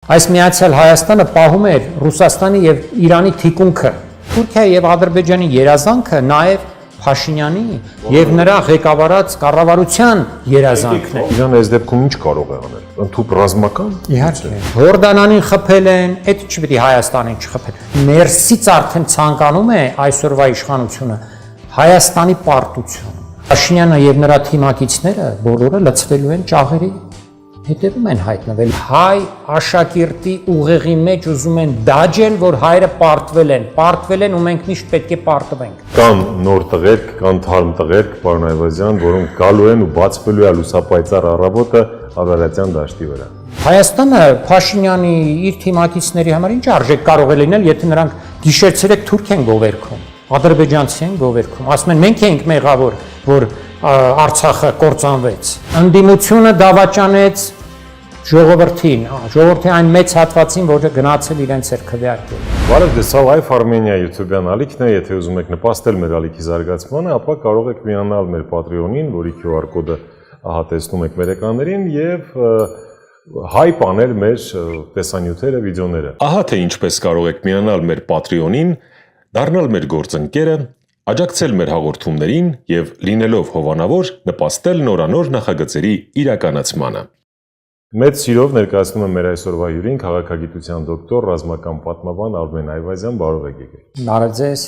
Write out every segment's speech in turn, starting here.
Այս միացյալ Հայաստանը պահում էր Ռուսաստանի եւ Իրանի թիկունքը։ Թուրքիայի եւ Ադրբեջանի երազանքը նաեւ Փաշինյանի եւ նրա ղեկավարած կառավարության երազանքն է։ Իրանը այս դեպքում ինչ կարող է անել։ Ընդհանուր ռազմական։ Իհարկե։ Հորդանանին խփել են, այդ չպետք է Հայաստանին չխփել։ Ներսից արդեն ցանկանում է այսօրվա իշխանությունը Հայաստանի պարտություն։ Փաշինյանը եւ նրա թիմակիցները բոլորը լցվելու են ճաղերի հետևում են հայտնվել։ Հայ աշակերտի ուղեղի մեջ ուզում են դաջել, որ հայրը պարտվել են ու մենք միշտ պետք է պարտվենք։ Կան նոր տղերք, կան թարմ տղերք, պարոն Այվազյան, որոնք գալու են ու բացվելու է լուսապայծառ առավոտը Արարատյան դաշտի վրա։ Հայաստանը Փաշինյանի իր թիմակիցների համար ինչ արժեք կարող է լինել, եթե նրանք գիշեր-ցերեկ թուրք են գովերքում, ադրբեջանցի են գովերքում, ասում են մենք ենք մեղավոր, որ Արցախը կործանվեց։ Ընդդիմությունը դավաճանեց ժողովրդին, ժողովրդի այն մեծ հատվածին, որը գնացել իրենց էր քվեարկել։ Բարև ձեզ, սա Live Armenia YouTube-յան ալիքն է, եթե ուզում եք նպաստել մեր ալիքի զարգացմանը, ապա կարող եք միանալ մեր Patreon-ին, որի QR կոդը ահա տեսնում եք մեր էկրաններին եւ hype անել մեր տեսանյութերը, վիդեոները։ Ահա թե ինչպես կարող եք միանալ մեր Patreon-ին, դառնալ մեր գործընկերը, աջակցել մեր հաղորդումներին եւ լինելով հովանավոր նպաստել նորանոր նախագծերի իրականացմանը։ Մեծ սիրով ներկայացնում եմ մեր այսօրվա հյուրին, քաղաքագիտության դոկտոր, ռազմական պատմաբան Արմեն Այվազյան, բարով եք եկել։ Բարև ձեզ։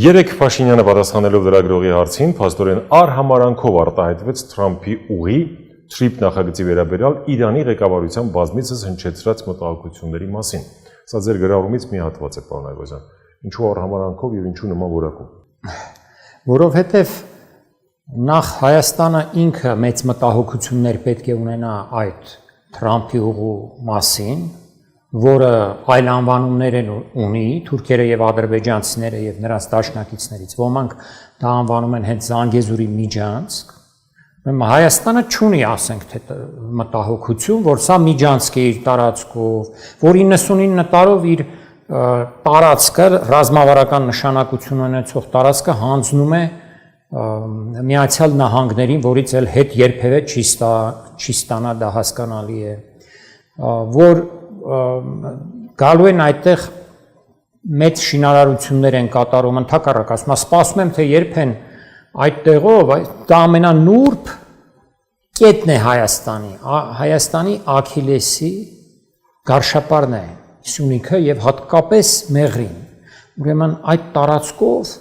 Երեք Փաշինյանը պատասխանելով լրագրողի հարցին, փաստորեն արհամարանքով արտահայտվեց Թրամփի ուղի TRIP նախագծի վերաբերյալ Իրանի ղեկավարության բազմիցս հնչեցրած մտահոգությունների մասին։ Սա ձեր գրառումից մի հատված է, պարոն Այվազյան։ Ինչու արհամարանքով եւ ինչու նման որակում։ Որովհետեւ նախ Հայաստանը ինքը մեծ մտահոգություններ պետք է ունենա այդ Թրամփի ուղու մասին, որը այլ անվանումներ ունի, թուրքերը եւ ադրբեջանցիները եւ նրանց դաշնակիցներից։ Ոմանք դա անվանում են հենց Զանգեզուրի միջանցք։ Հայաստանը չունի, ասենք թե մտահոգություն, որ սա միջանցք է իր տարածքով, որ 99 տարով իր տարածքը ռազմավարական նշանակություն ունեցող տարածքը հանձնում է Միացյալ Նահանգներին, որից էլ հետ երբևէ չի ստանա, դա հասկանալի է, որ գալու են այդտեղ մեծ շինարարություններ են կատարում, ընդհակառակ ասում, սպասում եմ, թե երբ են այդ տեղով, դա ամենանուրբ կետն է Հայաստանի Աքիլեսի գարշապարն է, Սյունիքը եւ հատկապես Մեղրին։ Ուրեմն այդ տարածքով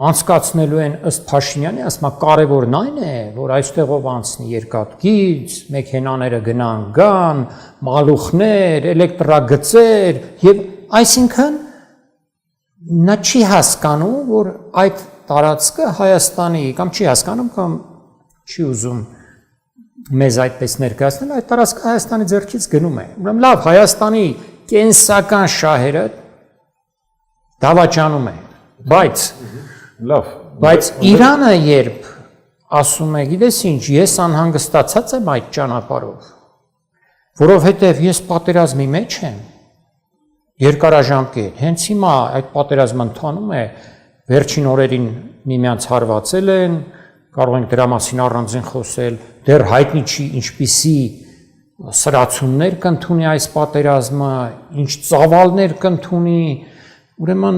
անցկացնելու են ըստ Փաշինյանի, ասում է կարևորն այն է, որ այստեղով անցնի երկաթգիծ, մեքենաները գան, մալուխներ, էլեկտրագծեր եւ այսինքն նա չի հասկանում, որ այդ տարածքը Հայաստանի կամ չի հասկանում կամ չի ուզում մեզ այդպես ներկայացնել, այդ տարածքը Հայաստանի ձեռքից գնում է։ Ուրեմն լավ, Հայաստանի կենսական շահերը դավաճանում է, բայց Իրանը երբ ասում է, գիտես ինչ, ես անհանգստացած եմ այդ ճանապարհով, որովհետև ես պատերազմի մեջ եմ, երկարաժամկետ, հենց հիմա այդ պատերազմը ընթանում է, վերջին օրերին միմյանց հարվածել են, կարող ենք դրա մասին առանձին խոսել, դեռ հայտնի չի ինչպիսի սրացումներ կընդունի այս պատերազմը, ինչ ծավալներ կընդունի, ուրեմն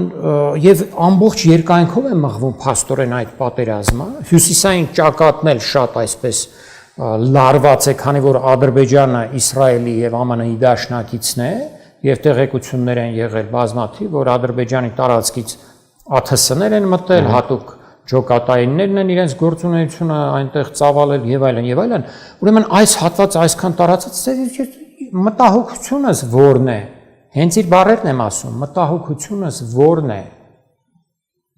եւ ամբողջ երկայնքով է մղվում փաստորեն այդ պատերազմը, հյուսիսային ճակատն էլ շատ այսպես լարված է, քանի որ Ադրբեջանը Իսրայելի եւ ԱՄՆ-ի դաշնակիցն է եւ տեղեկություններ են եղել բազմաթիվ, որ Ադրբեջանի տարածքից ԱԹՍ-ներ են մտել, հատուկ ջոկատայիններն են իրենց գործունեությունը այնտեղ ծավալել եւ այլն, ուրեմն այս հատված այսքան տարածած մտահոգությունս որն է, հենց իր բառերն եմ ասում, մտահոգությունս որն է,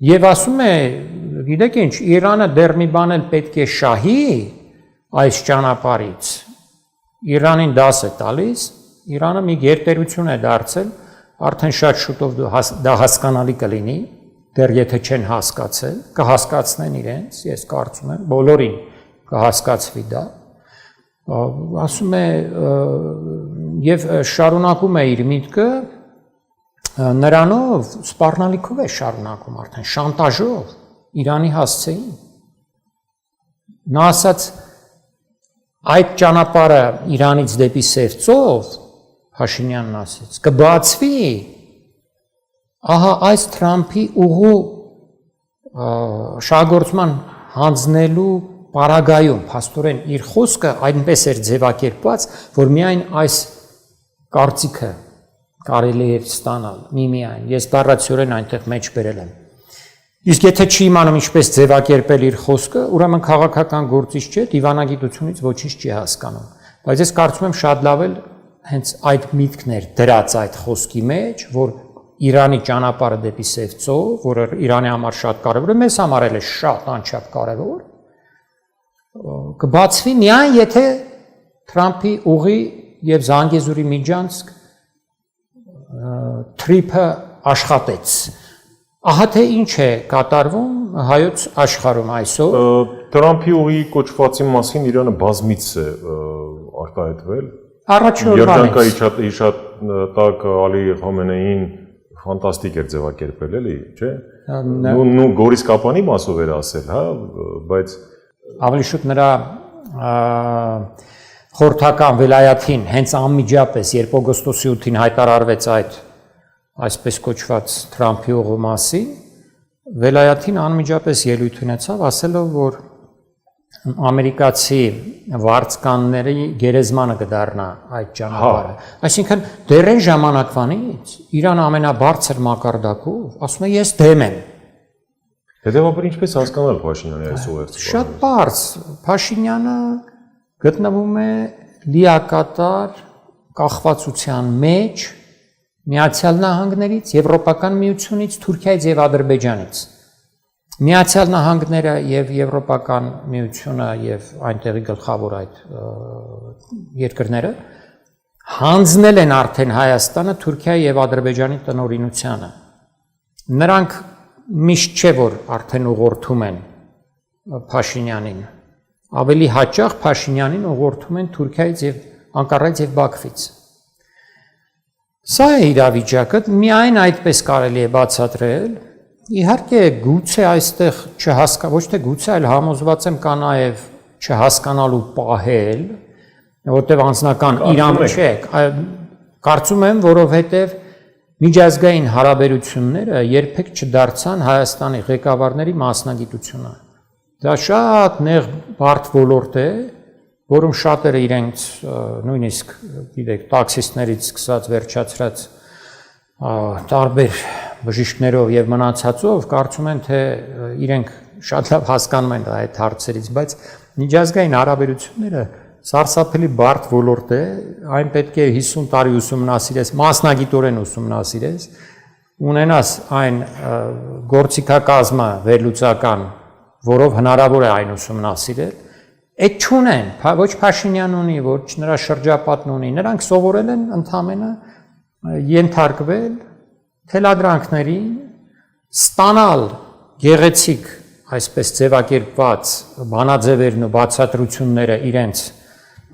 եւ ասում է, գիտեք ինչ, Իրանը դեռ մի բան էլ պետք է շահի այս ճանապարհից, Իրանին դաս է տալիս, Իրանը մի գերտերություն է դարձել, արդեն շատ շուտով դա հասկանալի կլինի, դեռ եթե չեն հասկացել, կհասկացնեն իրենց, ես կարծում եմ, բոլորին կհասկացվի դա, ասում է եւ շարունակում է իր միտքը նրանով սպառնալիքով է շարունակում արդեն շանտաժով Իրանի հասցեին նա ասաց այդ ճանապարհը Իրանից դեպի Սև ծով Փաշինյանն ասեց, կբացվի ահա այս Թրամփի ուղու շահագործման հանձնելու պարագայում փաստորեն իր խոսքը այնպես էր ձևակերպված, որ միայն այս կարծիքը կարելի էր ստանալ միմիայն, ես բառացիորեն այնտեղ մեջ բերել եմ։ Իսկ եթե չի իմանում ինչպես ձևակերպել իր խոսքը, ուրեմն քաղաքական գործիչ չէ, դիվանագիտությունից ոչինչ չի հասկանում։ Բայց ես կարծում եմ շատ լավ էլ հենց այդ միտքն էր դրած այդ խոսքի մեջ, որ Իրանի ճանապարհը դեպի Սև ծով, որը Իրանի համար շատ կարևոր է, մեզ համար էլ է շատ անչափ կարևոր, կբացվի միայն եթե Թրամփի ուղի եւ Զանգեզուրի միջանցք թրիփը աշխատեց։ Ահա թե ինչ է կատարվում հայոց աշխարհում այսօր։ Թրամփի ուղի կոչվածի մասին Իրանը բազմից է արտահայտվել։ Առաջին օրվանից հիշատակ Ալի Խամենեին ֆանտաստիկ էր ձևակերպել, էլի, չէ՞։ Նու Գորիս Կապանի մասով էր ասել, հա, բայց ավելի շուտ նրա խորհրդական վելայաթին հենց անմիջապես, երբ օգոստոսի 8-ին հայտարարվեց այդ այսպես կոչված Թրամփի ուղու մասին, վելայաթին անմիջապես ելույթ ունեցավ, ասելով, որ ամերիկացի վարձկանների գերեզմանը կդառնա այդ ճանապարհը։ Այսինքն դեռ այն ժամանակվանից Իրանը ամենաբարձր մակարդակով ասում է ես դեմ եմ։ Հետևաբար ինչպես հասկանալ Փաշինյանի այս ուղերձը։ Շատ բարձ, Փաշինյանը գտնվում է լիակատար կախվածության մեջ Միացյալ Նահանգներից, Եվրոպական միությունից, Թուրքիայից եւ Ադրբեջանից։ Միացյալ Նահանգները եւ Եվրոպական միությունը եւ այնտեղի գլխավոր այդ երկրները հանձնել են արդեն Հայաստանը Թուրքիայի եւ Ադրբեջանի տնօրինությանը։ Նրանք միշտ չէ որ արդեն ուղղորդում են Փաշինյանին, ավելի հաճախ Փաշինյանին ուղղորդում են Թուրքիայից եւ Անկարայից եւ Բաքվից։ Սա է իրավիճակը, միայն այդպես կարելի է բացատրել։ Իհարկե գուցե այստեղ ոչ թե գուցե, այլ համոզված եմ կա նաև չհասկանալու պահել, որտեղ անձնական իրավունք չէ, կարծում եմ, որովհետև միջազգային հարաբերությունները երբեք չդարձան Հայաստանի ղեկավարների մասնագիտությունը։ Դա շատ նեղ բարդ ոլորտ է, որում շատերը իրենց նույնիսկ գիտեք տաքսիստներից սկսած վերջացրած տարբեր բժիշկներով եւ մնացածով կարծում են թե իրենք շատ լավ հասկանում են այդ հարցերից, բայց միջազգային հարաբերությունները սարսափելի բարդ ոլորտ է, այն պետք է 50 տարի ուսումնասիրես, մասնագիտորեն ուսումնասիրես, ունենաս այն գործիքակազմը վերլուծական, որով հնարավոր է այն ուսումնասիրել, այդ չունեն, ոչ Փաշինյան ունի, ոչ նրա շրջապատն ունի, նրանք սովորել են ընդամենը ենթարկվել թելադրանքներին, ստանալ գեղեցիկ, այսպես ձևակերպված բանաձևերն ու բացատրությունները իրենց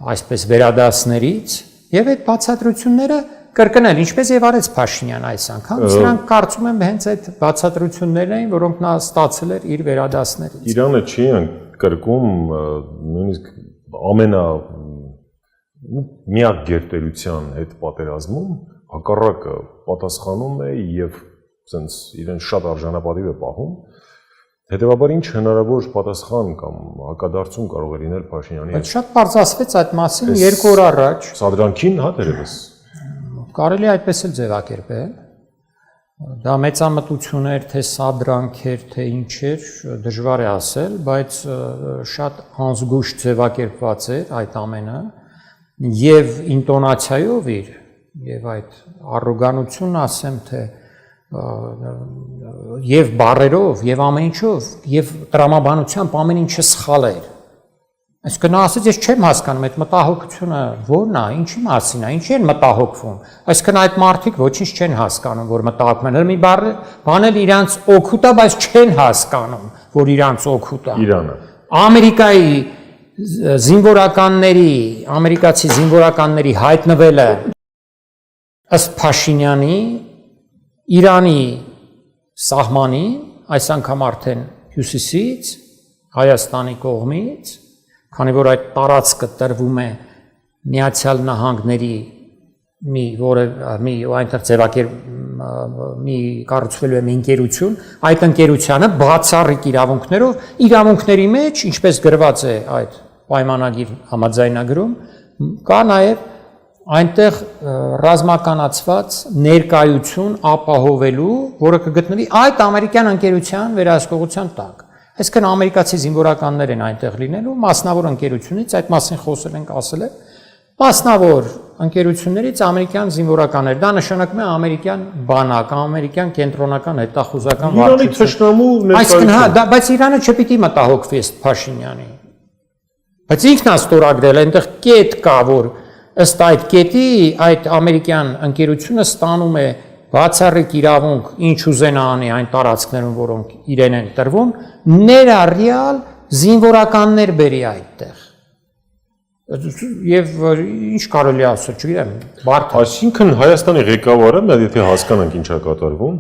այսպես վերադասներից եւ այդ բացատրությունները կրկնել, ինչպես եւ արեց Փաշինյան այս անգամ, սրանք կարծում եմ հենց այդ բացատրություններն էին, որոնք նա ստացել էր իր վերադասներից։ Իրանը չի կրկում նույնիսկ միակ գերտերության հետ պատերազմում հակառակը պատասխանում է եւ ասենց իրեն շատ արժանապատիվ է պահում։ Հետևաբար ինչ հնարավոր պատասխան կամ հակադարձում կարող է լինել Փաշինյանի։ Բայց շատ բարձրացվեց այդ մասին 2 օր առաջ։ Սադրանքին, հա, դերևս։ Կարելի այդպես էլ ձևակերպել։ Դա մեծամտություն էր, թե սադրանք էր, թե ինչ էր, դժվար է ասել, բայց շատ անզգույշ ձևակերպված էր այդ ամենը եւ ինտոնացիայով իր եւ այդ առոգանությունն ասեմ թե եւ բառերով եւ ամեն ինչով եւ տրամաբանությամբ ամեն ինչը սխալ էր։ Այսինքն նա ասեց ես չեմ հասկանում այդ մտահոգությունը ո՞րն է, ինչի մասին է, ինչի են մտահոգվում։ Այսինքն այդ մարդիկ ոչինչ չեն հասկանում, որ մտահոգում են։ Մի բան էլ իրանց օգուտ է, բայց չեն հասկանում, որ իրանց օգուտ է։ Իրանը։ Ամերիկայի զինվորականների, ամերիկացի զինվորականների հայտնվելը ըստ Փաշինյանի Իրանի սահմանի, այս անգամ արդեն հյուսիսից, Հայաստանի կողմից, քանի որ այդ տարածքը տրվում է Միացյալ Նահանգների մի այնտեղ ձևակեր մի կառուցվելու է մի ընկերություն, այդ ընկերությանը բացառիկ իրավունքների մեջ, ինչպես գրված է այդ պայմանագիր համաձայնագրում, կա նաև այնտեղ ռազմականացված ներկայություն ապահովելու, որը կգտնվի այդ ամերիկյան ընկերության վերահսկողության տակ։ Այսինքն ամերիկացի զինվորականներ են այնտեղ լինելու, մասնավոր ընկերությունից, այդ մասին խոսել ենք, ասել եմ, մասնավոր ընկերություններից ամերիկյան զինվորականներ, դա նշանակում է ամերիկյան բանակ, ամերիկյան կենտրոնական հետախուզական վարչություն։ Այսինքն հա, բայց Իրանը չպիտի մտահոգվի ըստ Փաշինյանի։ Բայց ինքն է ստորագրել, այնտեղ կետ կա, որ ըստ այդ կետի այդ ամերիկյան ընկերությունը ստանում է բացառիկ իրավունք, ինչ ուզենա անի այն տարածքներում, որոնք իրեն են տրվում, ներառյալ զինվորականներ բերի այդտեղ։ Եվ ինչ կարելի ասել, չգիտեմ, բարդ։ Այսինքն Հայաստանի ղեկավարը, եթե հասկանանք ինչ է կատարվում,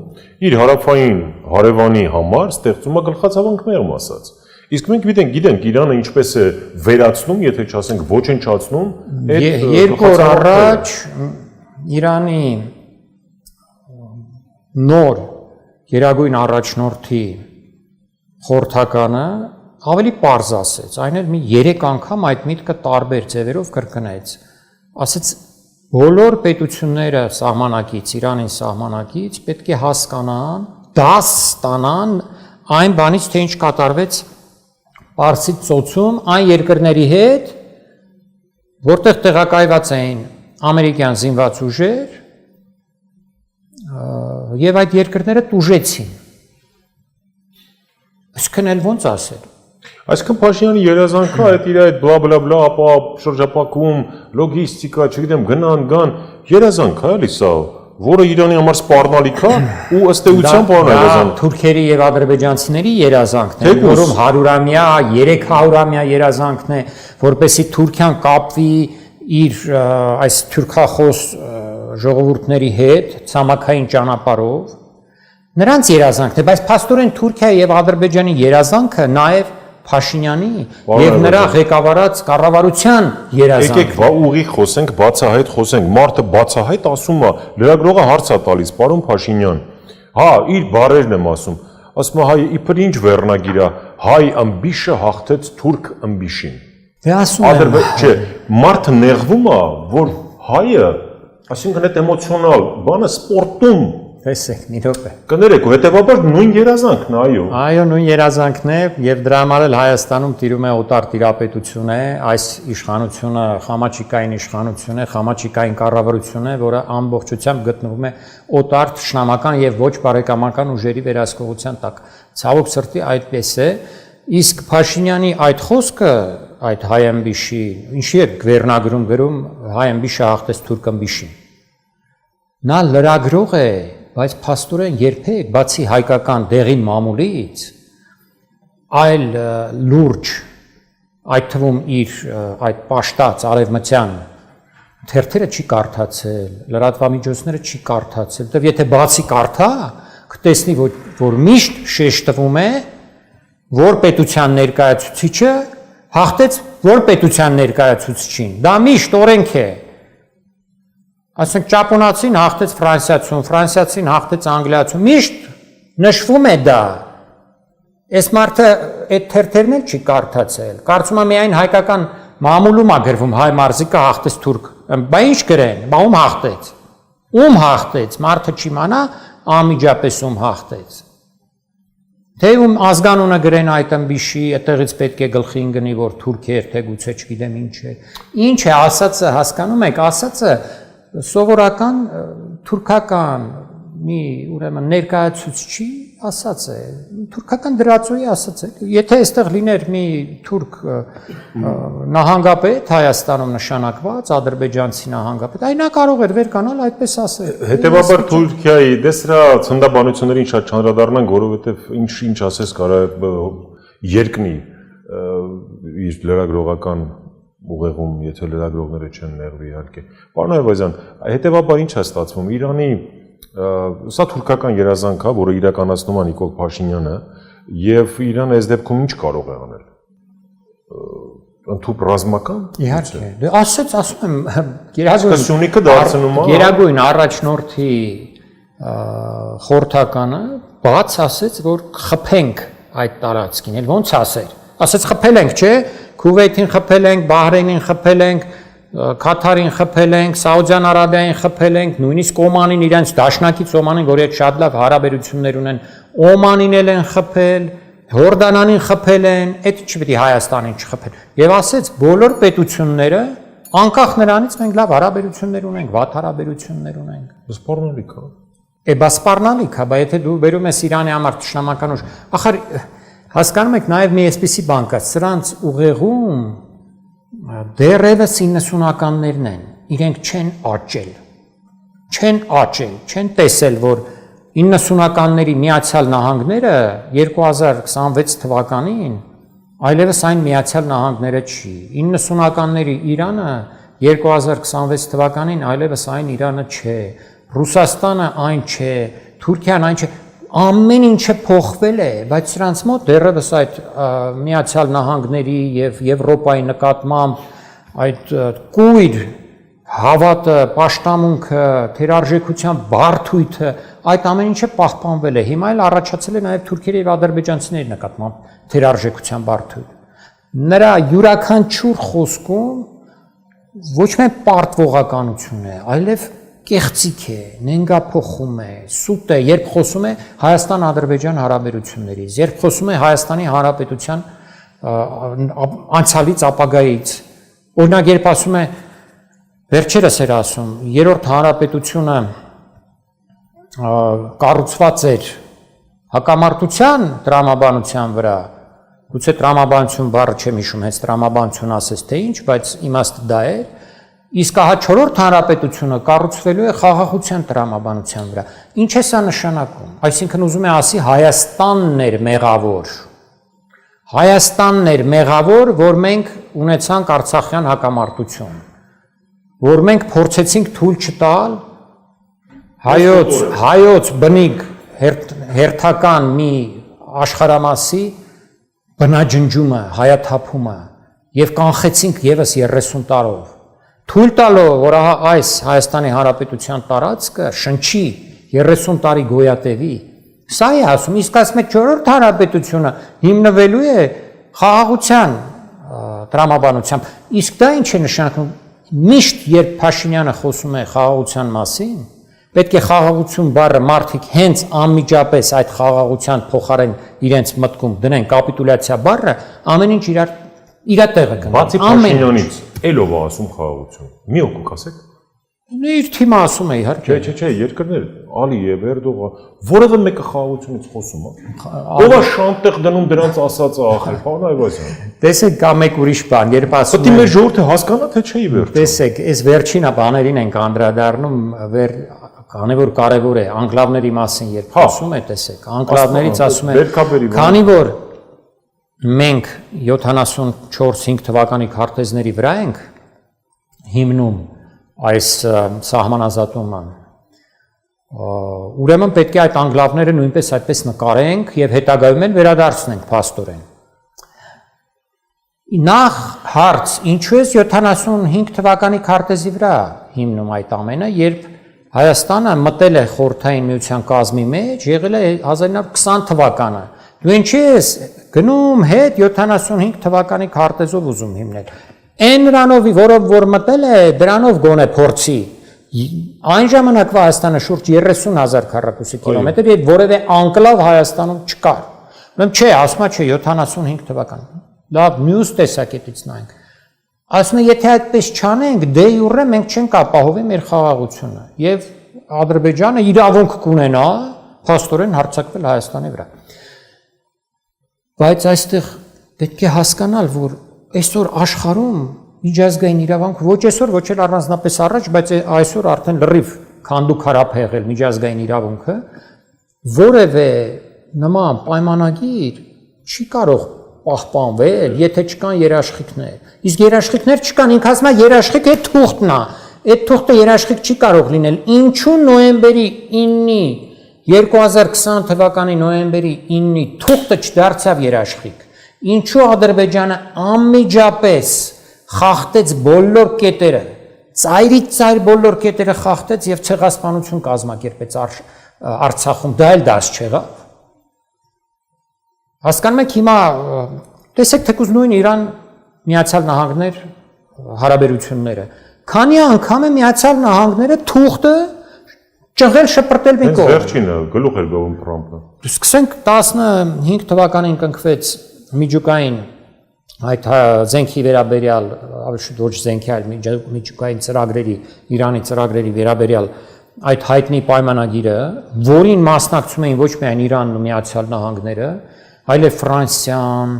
իր հարավային հարևանի համար ստեղծում է գլխացավանք մեղմ ասած։ Իսկ մենք գիտենք Իրանը ինչպես է վերացնում, եթե չասենք ոչնչացնում, այդ երկու օր առաջ Իրանի նոր գերագույն առաջնորդի խորհրդականը ավելի պարզ ասեց, այն էլ մի 3 անգամ այդ միտքը տարբեր ձևերով կրկնեց, ասեց բոլոր պետությունները սահմանակից, Իրանին սահմանակից պետք է հասկանան, դաս ստանան այն բանից, թե ինչ կատարվեց Պարսից ծոցում այն երկրների հետ, որտեղ տեղակայված էին ամերիկյան զինված ուժեր եւ այդ երկրները տուժեցին։ Այսինքն էլ ոնց ասել։ Այսինքն Փաշինյանի երազանքը այդ իր այդ բլա ապա շրջապակում, լոգիստիկա, չգիտեմ, գան, երազանք է էլի սա, որը Իրանի համար սպառնալիք է ու ըստ էության բանը երազանք։ Թուրքերի եւ ադրբեջանցիների երազանքն է, որում 100-ամյա, 300-ամյա երազանքն է, որպեսզի Թուրքիան կապվի իր այս թուրքախոս ժողովուրդների հետ ցամաքային ճանապարհով։ Նրանց երազանքն է, բայց փաստորեն Թուրքիայի եւ Ադրբեջանի երազանքը նաեւ Փաշինյանի եւ նրա ղեկավարած կառավարության երազանքն է։ Եկեք ուղիղ խոսենք, բացահայտ խոսենք։ Մարդը բացահայտ ասում է, լրագրողը հարց է տալիս, պարոն Փաշինյան։ Հա, իր բառերն եմ ասում։ Ասում է հայ իբր ինչ վերնագիր է, հայ ըմբիշը հաղթեց թուրք ըմբիշին։ Դե ասում եմ։ Չէ, մարդը նեղվում է, որ հայը, այսինքն այդ էմոցիոնալ բանը սպորտում Տեսեք, մի րոպե։ Կներեք, հետևաբար նույն երազանքն է, այո։ Այո, նույն երազանքն է, եւ դրա համար էլ Հայաստանում տիրում է օտար տիրապետություն է, այս իշխանությունը խամաչիկային իշխանություն է, խամաչիկային կառավարություն է, որը ամբողջությամբ գտնվում է օտար թշնամական եւ ոչ բարեկամական ուժերի վերահսկողության տակ։ Ցավոք սրտի այդպես է, իսկ Փաշինյանի այդ խոսքը, այդ հայ ըմբիշի, ինչի է վերնագրում գրում հայ ըմբիշը հաղթեց թուրք ըմբիշին։ Նա լրագրող է, բայց փաստորեն երբեք բացի հայկական դեղին մամուլից այլ լուրջ այդ թվում իր այդ պաշտած արևմտյան թերթերը չի կարդացել, լրատվամիջոցները չի կարդացել, որտեղ եթե բացի կարդա, կտեսնի որ միշտ շեշտվում է, որ պետության ներկայացուցիչը հաղթեց որ պետության ներկայացուցիչին։ Դա միշտ օրենք է։ Ասենք ճապոնացին հաղթեց ֆրանսիացուն, ֆրանսիացին հաղթեց անգլիացուն, միշտ նշվում է դա։ Այս մարդը այդ թերթերն էլ չի կարդացել։ Կարծում եմ միայն հայկական մամուլում է գրվում հայ մարզիկը հաղթեց թուրք։ Բա ինչ գրեն, բա ում հաղթեց։ Ում հաղթեց, մարդը չիմանա անմիջապես ում հաղթեց։ Թե ում ազգանունը գրեն այդ ըմբիշի, այդտեղից պետք է գլխին գնի, որ թուրք էր, թե գուցե չգիտեմ ինչ է։ Ինչ է ասածը, հասկանում եք, ասածը սովորական թուրքական մի ուրեմն ներկայացուցիչի ասած է, թուրքական դրածոյի ասած է։ Եթե այստեղ լիներ մի թուրք նահանգապետ Հայաստանում նշանակված, ադրբեջանցի նահանգապետ, այ նա կարող էր վերկանալ այդպես ասել։ Հետևաբար Թուրքիայի դες սրա ցնդաբանություններին շատ չանդրադառնանք, որովհետև ինչ ասես կարա երկնի իր լրագրողական ուղեղում, եթե լրագրողները չեն նեղվի իհարկե։ Պարոն Այվազյան, հետևաբար ինչ է ստացվում։ Իրանի սա թուրքական երազանք է, որը իրականացնում է Նիկոլ Փաշինյանը, եւ Իրանը այս դեպքում ինչ կարող է անել։ ընդհանուր ռազմական։ Իհարկե։ Դե ասում եմ, Սյունիքը դարձնում է Գերագույն առաջնորդի խորհրդականը բաց ասեց, որ խփենք այդ տարածքին, էլ ոնց ասեր։ Ասեց խփել ենք, չէ՞, Քուվեյթին խփել ենք, Բահրեյնին խփել ենք, Կաթարին խփել ենք, Սաուդյան Արաբիային խփել ենք, նույնիսկ Օմանին իրենց դաշնակից Օմանին, որ այդ շատ լավ հարաբերություններ ունեն, Օմանին էլ են խփել, Հորդանանին խփել են, այդ չպետք է Հայաստանին չխփել։ Եվ ասեց բոլոր պետությունները անկախ նրանից մենք լավ հարաբերություններ ունենք, վատ հարաբերություններ ունենք։ Սպառնալիք է։ Բասպառնալիք է, բայց եթե դու վերում ես Իրանի համար ճշնամական ուժ, ախր հասկանում եք նաև մի այսպիսի բան կա, սրանց ուղեղում դեռևս 90-ականներն են, իրենք չեն աճել, չեն տեսել, որ 90-ականների Միացյալ Նահանգները 2026 թվականին այլևս այն Միացյալ Նահանգները չի, 90-ականների Իրանը 2026 թվականին այլևս այն Իրանը չէ, Ռուսաստանը այն չէ, Թուրքիան այն չէ, ամեն ինչը փոխվել է, բայց սրանց մոտ դեռևս այդ Միացյալ Նահանգների եւ Եվրոպայի նկատմամբ այդ կույր հավատը, պաշտամունքը, թերարժեքության բարդույթը, այդ ամեն ինչը պահպանվել է։ Հիմա էլ առաջացել է նաեւ թուրքերի եւ ադրբեջանցիների նկատմամբ թերարժեքության բարդույթ։ Նրա յուրաքանչյուր խոսքում ոչ միայն պարտվողականություն է, այլև կեղծիք է, նենգափոխում է, սուտ է, երբ խոսում է Հայաստան-Ադրբեջան հարաբերություններից, երբ խոսում է Հայաստանի Հանրապետության անցյալից ապագայից։ Օրինակ, երբ ասում է, վերջերս էր ասում, երրորդ հանրապետությունը կառուցված էր հակամարտության տրամաբանության վրա, գուցե տրամաբանություն բառը չեմ հիշում, հենց տրամաբանություն ասես թե ինչ, բայց իմաստը դա էր, իսկ ահա չորրորդ հանրապետությունը կառուցվելու է խաղաղության տրամաբանության վրա։ Ինչ է սա նշանակում։ Այսինքն ուզում է ասի Հայաստանն էր մեղավոր։ Հայաստանն էր մեղավոր, որ մենք ունեցանք Արցախյան հակամարտություն, որ մենք փորձեցինք թույլ չտալ հայոց բնիկ հերթական մի աշխարհամասի բնաջնջումը, հայաթափումը եւ կանխեցինք եւս 30 տարով։ Թույլ տալով, որ այս Հայաստանի Հանրապետության տարածքը շնչի 30 տարի գոյատևի, սա է ասում, իսկ ասում եք չորրորդ հանրապետությունը հիմնվելու է խաղաղության տրամաբանությամբ, իսկ դա ինչ է նշանակում, միշտ երբ Փաշինյանը խոսում է խաղաղության մասին, պետք է խաղաղություն բառը մարդիկ հենց անմիջապես այդ խաղաղության փոխարեն իրենց մտքում դնեն կապիտուլյացիա բառը, ամեն ինչ իր տեղը կգա։ Բացի Փաշինյանից, ելով ասում խաղաղություն։ Մի օգուք ասեք։ Իր թիմը ասում է իհարկե։ Չէ, երկրներ, Ալիև, Էրդողան, որևէ մեկը խաղաղությունից խոսում է։ Ով է շանտեղ դնում դրանց ասածը ախր, պարոն Այվազյան։ Տեսեք, կա մեկ ուրիշ բան, երբ ասում են։ Պետք է մեր ժողովուրդը հասկանա, թե չէ ի վերջո։ Տեսեք, այս վերջին բաներին ենք անդրադառնում, կարևոր է, անկլավների մասին երբ խոսում է, տեսեք, անկլավներից ասում են, քանի որ մենք 74-5 թվականի քարտեզների վրա ենք հիմնում այս սահմանազատումը, ուրեմն պետք է այդ անկլավները նույնպես այդպես նկարենք եւ հետագայում էլ վերադարձնենք փաստորեն։ Նախ հարց, ինչու է 75 թվականի քարտեզի վրա հիմնում այդ ամենը, երբ Հայաստանը մտել է Խորհրդային Միության կազմի մեջ, եղել է 1920 թվականը։ Դու ինչի ես գնում հետ 75 թվականի քարտեզով ուզում հիմնել։ Այն նրանով, որով որ մտել է, դրանով գոնե փորձի։ Այն ժամանակվա Հայաստանը շուրջ 30,000 քառակուսի կիլոմետր եւ որևէ անկլավ Հայաստանում չկար։ Ուրեմն չէ, ասում է չէ 75 թվական։ Լավ, մյուս տեսակետից նայենք։ Ասում է, եթե այդպես չանենք, դե յուրե մենք չենք ապահովի մեր խաղաղությունը եւ Ադրբեջանը իրավունք կունենա փաստորեն հարձակվել Հայաստանի վրա։ Բայց այստեղ պետք է հասկանալ, որ այսօր աշխարհում միջազգային իրավունք ոչ այսօր, ոչ էլ առանձնապես առաջ, բայց այսօր արդեն լրիվ քանդուքարապ է եղել միջազգային իրավունքը, որևէ նման պայմանագիր չի կարող պահպանվել, եթե չկան երաշխիքներ։ Իսկ երաշխիքներ չկան, ինքը ասում է երաշխիքը թուղթն է։ Այդ թուղթը երաշխիք չի կարող լինել։ Ինչու նոյեմբերի 9-ի 2020 թվականի նոյեմբերի 9-ի թուղթը չդարձավ երաշխիք։ Ինչու Ադրբեջանը անմիջապես խախտեց բոլոր կետերը, ծայրից ծայր բոլոր կետերը խախտեց եւ ցեղասպանություն կազմակերպեց Արցախում, դա էլ դաս չեղավ։ Հասկանում եք հիմա տեսեք թեկուզ նույն Իրան Միացյալ Նահանգներ հարաբերությունները։ Քանի անգամ է Միացյալ Նահանգները թուղթը ճղել շպրտել մի կողմ։ Վերջինը գլուխ էր գովում Թրամփը։ Սկսենք 15 թվականին կնքվեց միջուկային այդ զենքի վերաբերյալ, ավելի շուտ ոչ զենքի, այլ միջուկային ծրագրերի, Իրանի ծրագրերի վերաբերյալ այդ հայտնի պայմանագիրը, որին մասնակցում էին ոչ միայն Իրանն ու Միացյալ Նահանգները, այլև Ֆրանսիան,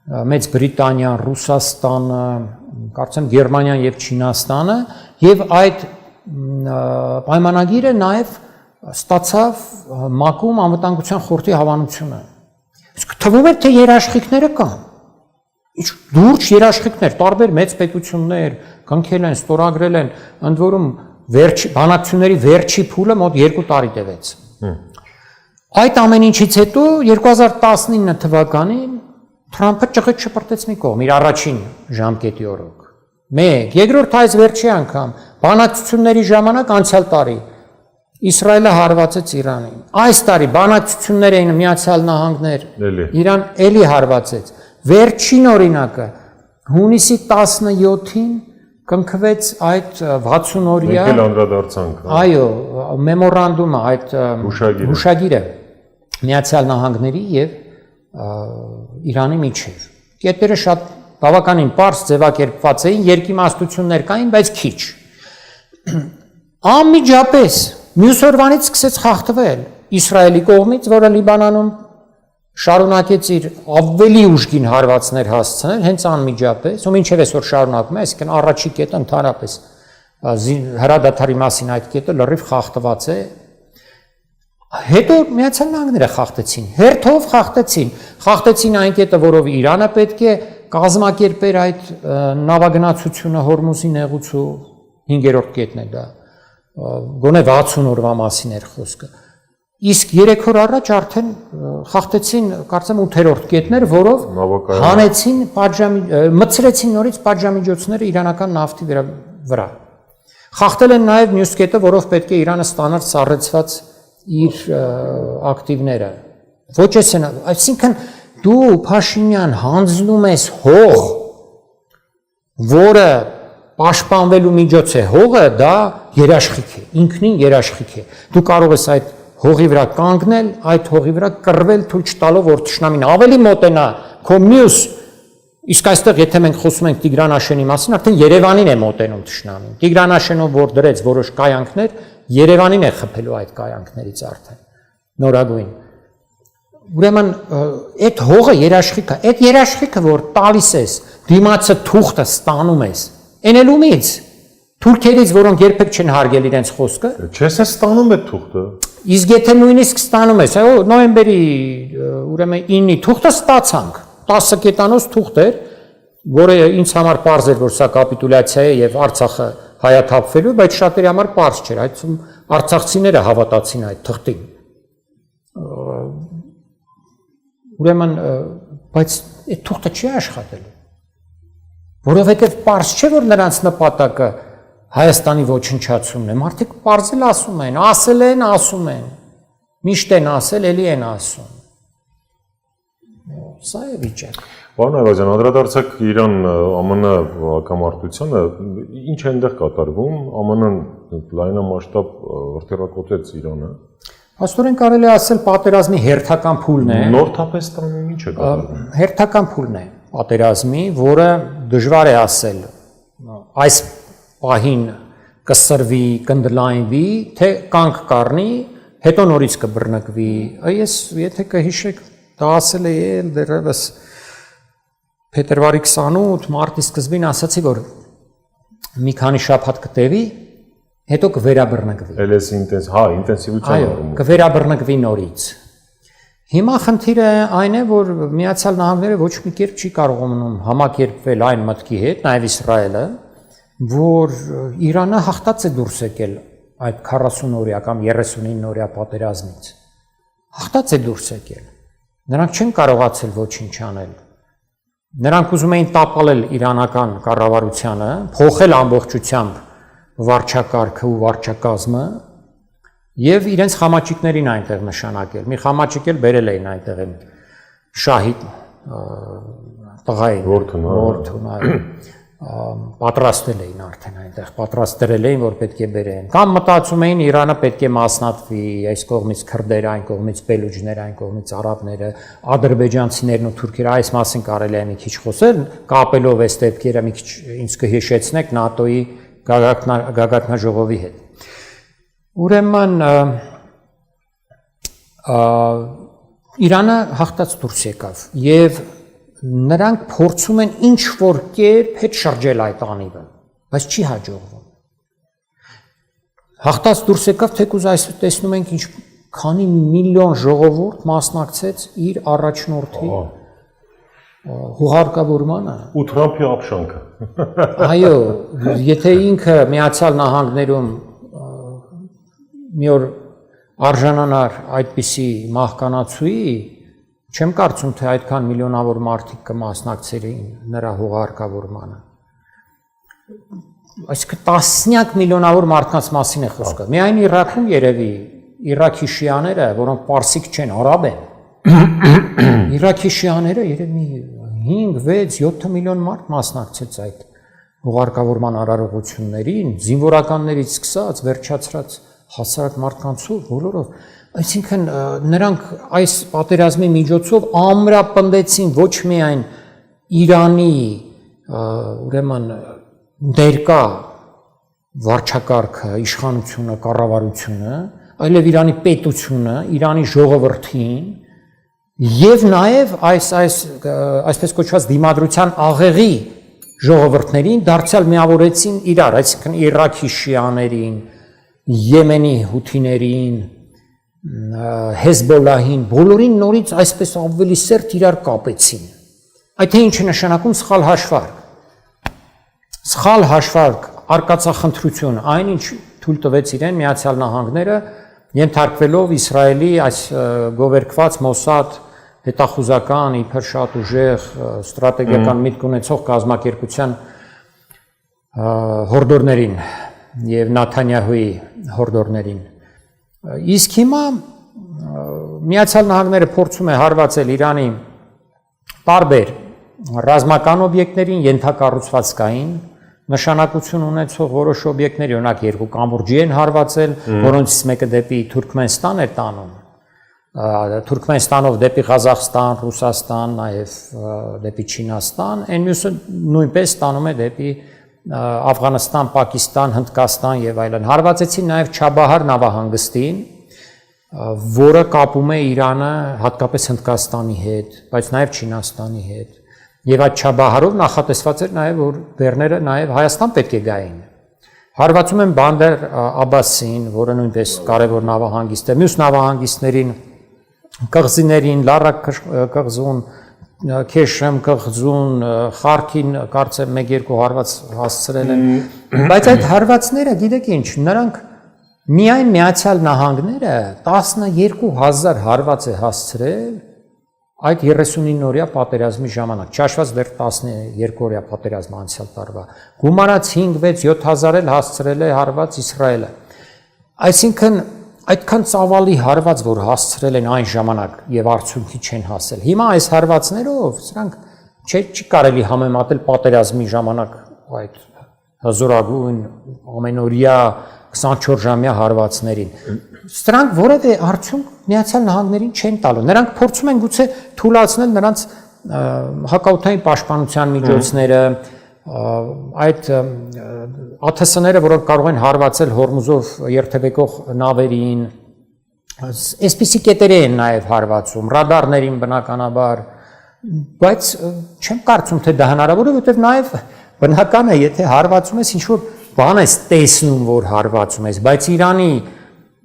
Մեծ Բրիտանիան, Ռուսաստանը, կարծեմ Գերմանիան եւ Չինաստանը, եւ այդ պայմանագիրը նաեւ ստացավ ՄԱԿ-ում անվտանգության խորհրդի հավանությունը։ Իսկ թվում է թե երաշխիքները կան։ Ինչ դուրս երաշխիքներ, տարբեր մեծ պետություններ կնքել են, ստորագրել են, ընդ որում բանակցությունների վերջի փուլը մոտ 2 տարի տևեց։ Այդ ամեն ինչից հետո 2019 թվականին Թրամփը ճղեց շպրտեց մի կողմ իր առաջին ժամկետի օրոք։ Մեկ, երկրորդ այս վերջի անգամ բանակցությունների ժամանակ անցյալ տարի Իսրայելը հարվածեց Իրանին։ Այս տարի բանակցություններ էին Միացյալ Նահանգներ, Իրան էլի հարվածեց։ Վերջին օրինակը հունիսի 17-ին կնքվեց այդ 60-օրյա այո, մեմորանդումը, այդ հուշագիրը Միացյալ Նահանգների եւ Իրանի միջև։ Կետերը շատ բավականին պարզ ձևակերպված էին, երկիմաստություններ կային, բայց քիչ։ Անմիջապես մյուս օրվանից սկսեց խախտվել Իսրայելի կողմից, որը Լիբանանում շարունակեց իր ավելի ուժգին հարվածներ հասցնել, հենց անմիջապես, ու մինչև այսօր շարունակում է, այսինքն առաջի կետը ընդհանրապես հրադադարի մասին այդ կետը լրիվ խախտված է։ Հետո Միացյալ Նահանգները խախտեցին, հերթով խախտեցին այն կետը, որով Իրանը պետք է կազմակերպեր այդ նավագնացությունը Հորմուզի նեղուցով, 5-րդ կետն է դա, գոնե 60 օրվա մասին էր խոսքը։ Իսկ 3 օր առաջ արդեն խախտեցին, կարծեմ 8-րդ կետներ, որով հանեցին մտցրեցին նորից պատժամիջոցները իրանական նավթի վրա։ Խախտել են նաև մյուս կետը, որով պետք է Իրանը ստանար սառեցված իր ակտիվները։ Ոչ էսն, այսինքն դու Փաշինյան հանձնում ես հող, որը պաշտպանվելու միջոց է, հողը դա երաշխիք է, ինքնին երաշխիք է։ Դու կարող ես այդ հողի վրա կանգնել, այդ հողի վրա կռվել, թույլ չտալով որ թշնամին ավելի մոտենա քո մյուս, իսկ այստեղ եթե մենք խոսում ենք Տիգրան Աշենի մասին, արդեն Երևանին է մոտենում թշնամին։ Տիգրան Աշենով որ դրեց որոշ կայանքներ, Երևանին է խփելու այդ կայանքներից արդեն նորագույն։ Ուրեմն այդ հողը երաշխիքը, այդ երաշխիքը որ տալիս ես, դիմացը թուղթը ստանում ես, էնելումից թուրքերից, որոնք երբեք չեն հարգել իրենց խոսքը, չես ստանում այդ թուղթը։ Իսկ եթե նույնիսկ ստանում ես, այո, նոյեմբերի ուրեմն 9-ի թուղթը ստացանք, 10 կետանոց թուղթ էր, որը ինձ համար պարզ էր, որ սա կապիտուլյացիա է եւ Արցախը հայաթափվելու, բայց շատերի համար պարզ չէր, այդում արցախցիները հավատացին այդ թղթին։ Ուրեմն, բայց այդ թուղթը չի աշխատելու, որովհետեւ պարզ չէ, որ նրանց նպատակը Հայաստանի ոչնչացումն է, մարդիկ պարզել ասում են, ասել են, ասում են, միշտ են ասել, էլի են ասում։ Սա է վիճակը։ Պարոն Այվազյան, անդրադարձակ Իրան ԱՄՆ հակամարտությանը, ինչ է այնտեղ կատարվում, ԱՄՆ-ն լայնամասշտաբ հրթիռակոծեց Իրանը։ Աստորեն կարելի է ասել պատերազմի հերթական փուլն է։ Նորթապեստանում ինչ է կատարվում։ Հերթական փուլն է պատերազմի, որը դժվար է ասել այս պահին կսրվի, կնդլայնվի, թե կանգ կառնի, հետո նորից կբռնկվի։ Ես եթե կհիշեք, դա ասել եմ դեռևս փետրվարի 28 մարտի սկզբին ասացի, որ մի քանի շաբաթ կտևի, հետո կվերաբռնկվի։ Էլես ինտենսիվության առումով։ Կվերաբռնկվի նորից։ Հիմա խնդիրը այն է, որ Միացյալ Նահանգները ոչ մի կերպ չի կարողանում համակերպվել այն մտքի հետ, նաև Իսրայելը, որ Իրանը հաղթած է դուրս եկել այդ 40-օրյա կամ 39-օրյա պատերազմից։ Հաղթած է դուրս եկել։ Նրանք չեն կարողացել ոչինչ անել։ Նրանք ուզում էին տապալել իրանական կառավարությանը, փոխել ամբողջությամբ վարչակարգը ու վարչակազմը եւ իրենց խամաճիկներին այնտեղ նշանակել։ Մի խամաճիկ էլ բերել էին այնտեղ են շահի տղային, որդուն, պատրաստել էին արդեն այնտեղ, պատրաստել էին, որ պետք է բերեն։ Կամ մտածում էին Իրանը պետք է մասնատվի, այս կողմից քրդերը, այն կողմից բելուջները, այն կողմից արաբները, ադրբեջանցիներն ու թուրքերը, այս մասին կարելի է մի քիչ խոսել, կապելով այս դեպքերը մի քիչ ինձ կհիշեցնեք ՆԱՏՕ-ի գագաթնաժողովի հետ։ Ուրեմն Իրանը հաղթած դուրս եկավ եւ նրանք փորձում են ինչ որ կերպ հետ շրջել այդ անիվը, բայց չի հաջողվում։ Հաղթած դուրս եկավ, թեկուզ այս տեսնում ենք ինչ քանի միլիոն ժողովուրդ մասնակցեց իր առաջնորդի հուղարկավորմանը։ Ու Թրամփի ապշանքը։ Այո, եթե ինքը Միացյալ Նահանգներում մի օր արժանանար այդպիսի մահկանացուի, չեմ կարծում, թե այդքան միլիոնավոր մարդիկ կմասնակցեին նրա հուղարկավորմանը։ Այսինքն տասնյակ միլիոնավոր մարդկանց մասին է խոսքը։ Միայն Իրաքում երևի Իրաքի շիաները, որոնք պարսիկ չեն, արաբ են։ Իրաքի շիաները երևի 5, 6, 7 միլիոն մարդ մասնակցեց այդ հուղարկավորման արարողություններին, զինվորականներից սկսած, վերջացրած հասարակ մարդկանցով, բոլորով։ Այսինքն նրանք այս պատերազմի միջոցով ամրապնդեցին ոչ միայն Իրանի ուրեմն ներկա վարչակարգը, իշխանությունը, կառավարությունը, այլև Իրանի պետությունը, Իրանի ժողովրդին եւ նաեւ այսպես կոչված դիմադրության աղեղի ժողովրդներին դարձյալ միավորեցին իրար, այսինքն Իրաքի շիաներին, Եմենի հութիներին, Հեզբոլահին, բոլորին նորից այսպես ավելի սերտ իրար կապեցին։ Այդ թե ինչ է նշանակում սխալ հաշվարկ։ Սխալ հաշվարկ, արկածախնդրություն, այնինչ թույլ տվեց իրեն Միացյալ Նահանգները, ենթարկվելով Իսրայելի այս գովերքված Մոսադ հետախուզական, իբր շատ ուժեղ ստրատեգիական միտք ունեցող կազմակերպության հորդորներին եւ Նաթանյահուի հորդորներին։ Իսկ հիմա Միացյալ Նահանգները փորձում է հարվածել Իրանի տարբեր ռազմական օբյեկտներին, ենթակառուցվածքային նշանակություն ունեցող որոշ օբյեկտների, օրինակ երկու կամուրջի են հարվածել, որոնցից մեկը դեպի Թուրքմենստան է տանում, Թուրքմենստանով դեպի Ղազախստան, Ռուսաստան, նաև դեպի Չինաստան, այն մյուսը նույնպես տանում է դեպի Աֆղանստան, Պակիստան, Հնդկաստան եւ այլն։ Հարվածեցին նաև Չաբահար նավահանգստին, որը կապում է Իրանը հատկապես Հնդկաստանի հետ, բայց նաև Չինաստանի հետ։ Եվ այդ Չաբահարով նախատեսված էր նաև որ բեռները նաև Հայաստան պետք է գային։ Հարվածում են Բանդեր Աբասին, որը նույնպես կարևոր նավահանգիստ է, մյուս նավահանգիստներին, կղզիներին, Լարակ կղզուն, Քեշեմ կղզուն, Խարքին կարծեմ 1-2 հարված հասցրել են, բայց այդ հարվածները գիտեք ինչ, նրանք միայն Միացյալ Նահանգները 12000 հարված է հասցրել այդ 39-օրյա պատերազմի ժամանակ, չհաշված դեռ 12-օրյա պատերազմը անցյալ տարվա, գումարած 5-6-7000 էլ հասցրել է հարված Իսրայելը։ Այսինքն այդքան ծավալի հարված, որ հասցրել են այն ժամանակ եւ արդյունքի չեն հասել։ Հիմա այս հարվածներով սրանք չի կարելի համեմատել պատերազմի ժամանակ այդ հզորագույն ամենօրյա 24-ժամյա հարվածներին։ Սրանք որևէ արդյունք Միացյալ Նահանգներին չեն տալու։ Նրանք փորձում են գուցե թույլատրել նրանց հակաօդային պաշտպանության միջոցները, այդ ԱԹՍ-ները, որոնք կարող են հարվածել Հորմուզով երթևեկող նավերին, այսպիսի կետերի են նաև հարվածում, ռադարներին բնականաբար, բայց չեմ կարծում, թե դա հնարավոր է, որովհետև նաև բնական է, եթե հարվածում ես ինչ-որ բան ես տեսնում, որ հարվածում ես, բայց Իրանի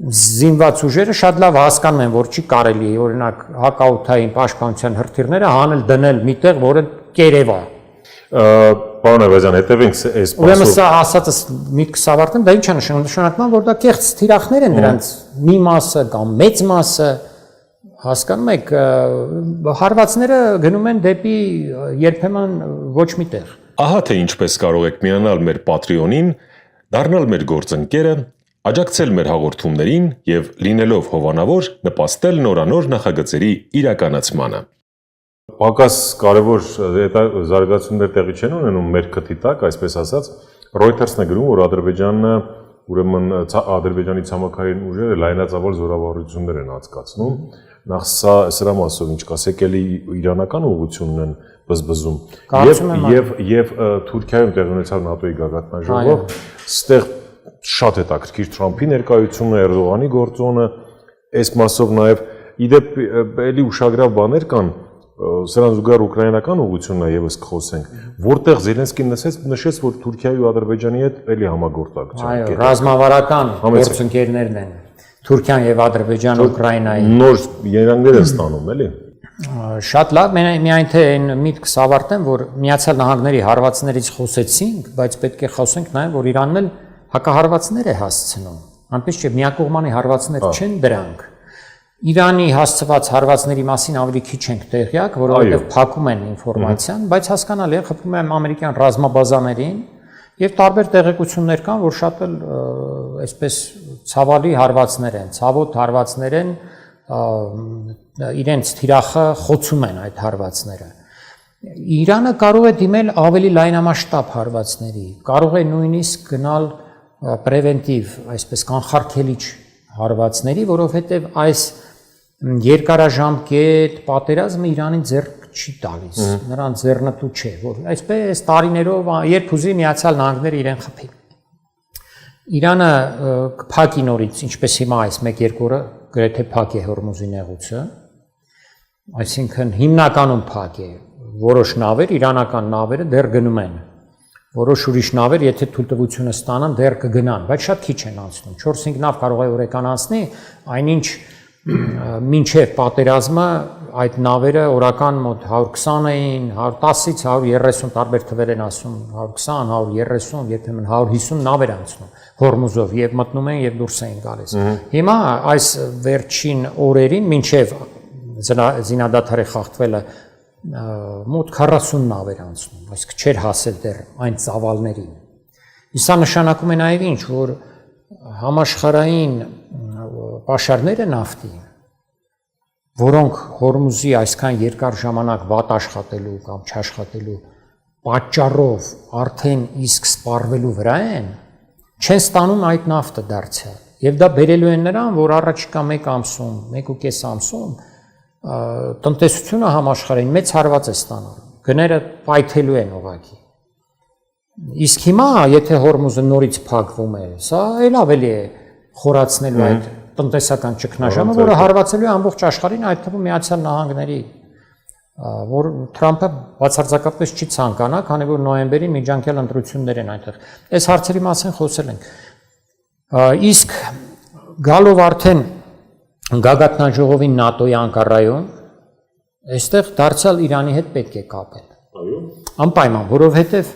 զինված ուժերը շատ լավ հասկանում են, որ չի կարելի, օրինակ հակաօդային պաշտպանության հրթիռները հանել դնել միտեղ, որը կերև է։ Պարոն Այվազյան, հետևենք այս պասով։ Ուրեմն սա ասածս միտքս ավարտեմ, դա ինչ է նշանակում, որ դա կեղծ թիրախներ են դրանց մի մասը կամ մեծ մասը հասկանում եք, հարվածները գնում են դեպի երբեմն ոչ մի տեղ։ Ահա թե ինչպես կարող եք միանալ մեր Patreon-ին, դառնալ մեր գործընկերը, աջակցել մեր հաղորդումներին եւ լինելով հովանավոր նպաստել նորանոր նախագծերի իրականացմանը։ Պակաս կարևոր զարգացումներ տեղի չեն ունենում մեր քթի տակ, այսպես ասած, Reuters-ն է գրում, որ Ադրբեջանը, ուրեմն Ադրբեջանի ցամաքային ուժերը լայնածավալ զորավարություններ են անցկացնում։ Նախ սրա մասով ինչ կասեք, էլի իրանական ուղղությունն են բզբզում եւ Թուրքիայում տեղի ունեցավ ՆԱՏՕ-ի գագաթնաժողով, ստեղ շատ հետաքրքիր Թրամփի ներկայությունը, Էրդողանի գործոնը, այս մասով նաեւ իդեպ էլի ուշագրավ բաներ կան, սրան զուգահեռ ուկրաինական ուղղությունն է եւս կխոսենք, որտեղ Զելենսկին նշեց, որ Թուրքիայի ու Ադրբեջանի հետ էլի համագործակցություն։ Այո, ռազմավարական գործընկերներն են Թուրքիան եւ Ադրբեջանը Ուկրաինայի։ Նոր երանգներ են ստանում, էլի։ Շատ լավ, միայն թե այն միտքս ավարտեմ, որ Միացյալ Նահանգների հարվածներից խոսեցինք, բայց պետք է խոսենք նաեւ, որ Իրանն էլ հակահարվածներ է հասցնում։ Այնպես չէ, միակողմանի հարվածներ չեն դրանք։ Իրանի հասցված հարվածների մասին ավելի քիչ ենք տեղյակ, որովհետև փակում են ինֆորմացիան, բայց հասկանալի է, խփում եմ ամերիկյան ռազմաբազաներին եւ տարբեր տեղեկություններ կան, որ շատ էլ այսպես ցավալի հարվածներ են, ցավոտ հարվածներ են, իրենց թիրախը խոցում են այդ հարվածները։ Իրանը կարող է դիմել ավելի լայնամասշտաբ հարվածների, կարող է նույնիսկ գնալ պրևենտիվ, այսպես կանխարգելիչ հարվածների, որովհետև այս երկարաժամկետ պատերազմը Իրանին ձեռք չի տալիս, նրան ձեռնտու չէ, որ այսպես տարիներով երբ ուզի Միացյալ Նահանգները իրեն խփի։ Իրանը կփակի նորից, ինչպես հիմա այս 1-2 օրը գրեթե փակ է Հորմուզի նեղուցը, այսինքն հիմնականում փակ է, որոշ նավեր, իրանական նավերը դեռ գնում են, որոշ ուրիշ նավեր, եթե թույլտվությունը ստանան, դեռ կգնան, բայց շատ քիչ են անցնում, 4-5 նավ կարող է օրական անցնի, այնինչ մինչև պատերազմը այդ նավերը օրական մոտ 120 էին, 110-ից 130 տարբեր թվեր են ասում, 120, 130, երբեմն 150 նավեր անցնում Հորմուզով եւ մտնում են եւ դուրս էին գալիս։ Հիմա այս վերջին օրերին մինչև զինադադարի խախտվելը մոտ 40 նավեր անցնում, այսինքն չէր հասել դեռ այն ծավալներին։ Սա նշանակում է նաեւ ինչ, որ համաշխարհային պաշարները նավթի, որոնք Հորմուզի այսքան երկար ժամանակ վատ աշխատելու կամ չաշխատելու պատճառով արդեն իսկ սպառվելու վրա են, չեն ստանում այդ նավթը դարձյալ։ Եվ դա բերելու են նրան, որ առաջիկա 1 ամսում, 1.5 ամսում տնտեսությունը համաշխարհային մեծ հարված է ստանալու, գները պայթելու են ուղղակի։ Իսկ հիմա, եթե Հորմուզը նորից փակվում է, սա էլ ավելի է խորացնելու այդ տնտեսական ճգնաժամը, որը հարվածելու է ամբողջ աշխարհին, այդ թվում Միացյալ Նահանգների, որ Թրամփը բացարձակապես չի ցանկանա, քանի որ նոյեմբերին միջանկյալ ընտրություններ են այնտեղ։ Այս հարցերի մասին խոսել ենք։ Իսկ գալով արդեն գագաթնաժողովին ՆԱՏՕ-ի Անկարայում, այստեղ դարձյալ Իրանի հետ պետք է կապել։ Այո։ Անպայման, որովհետև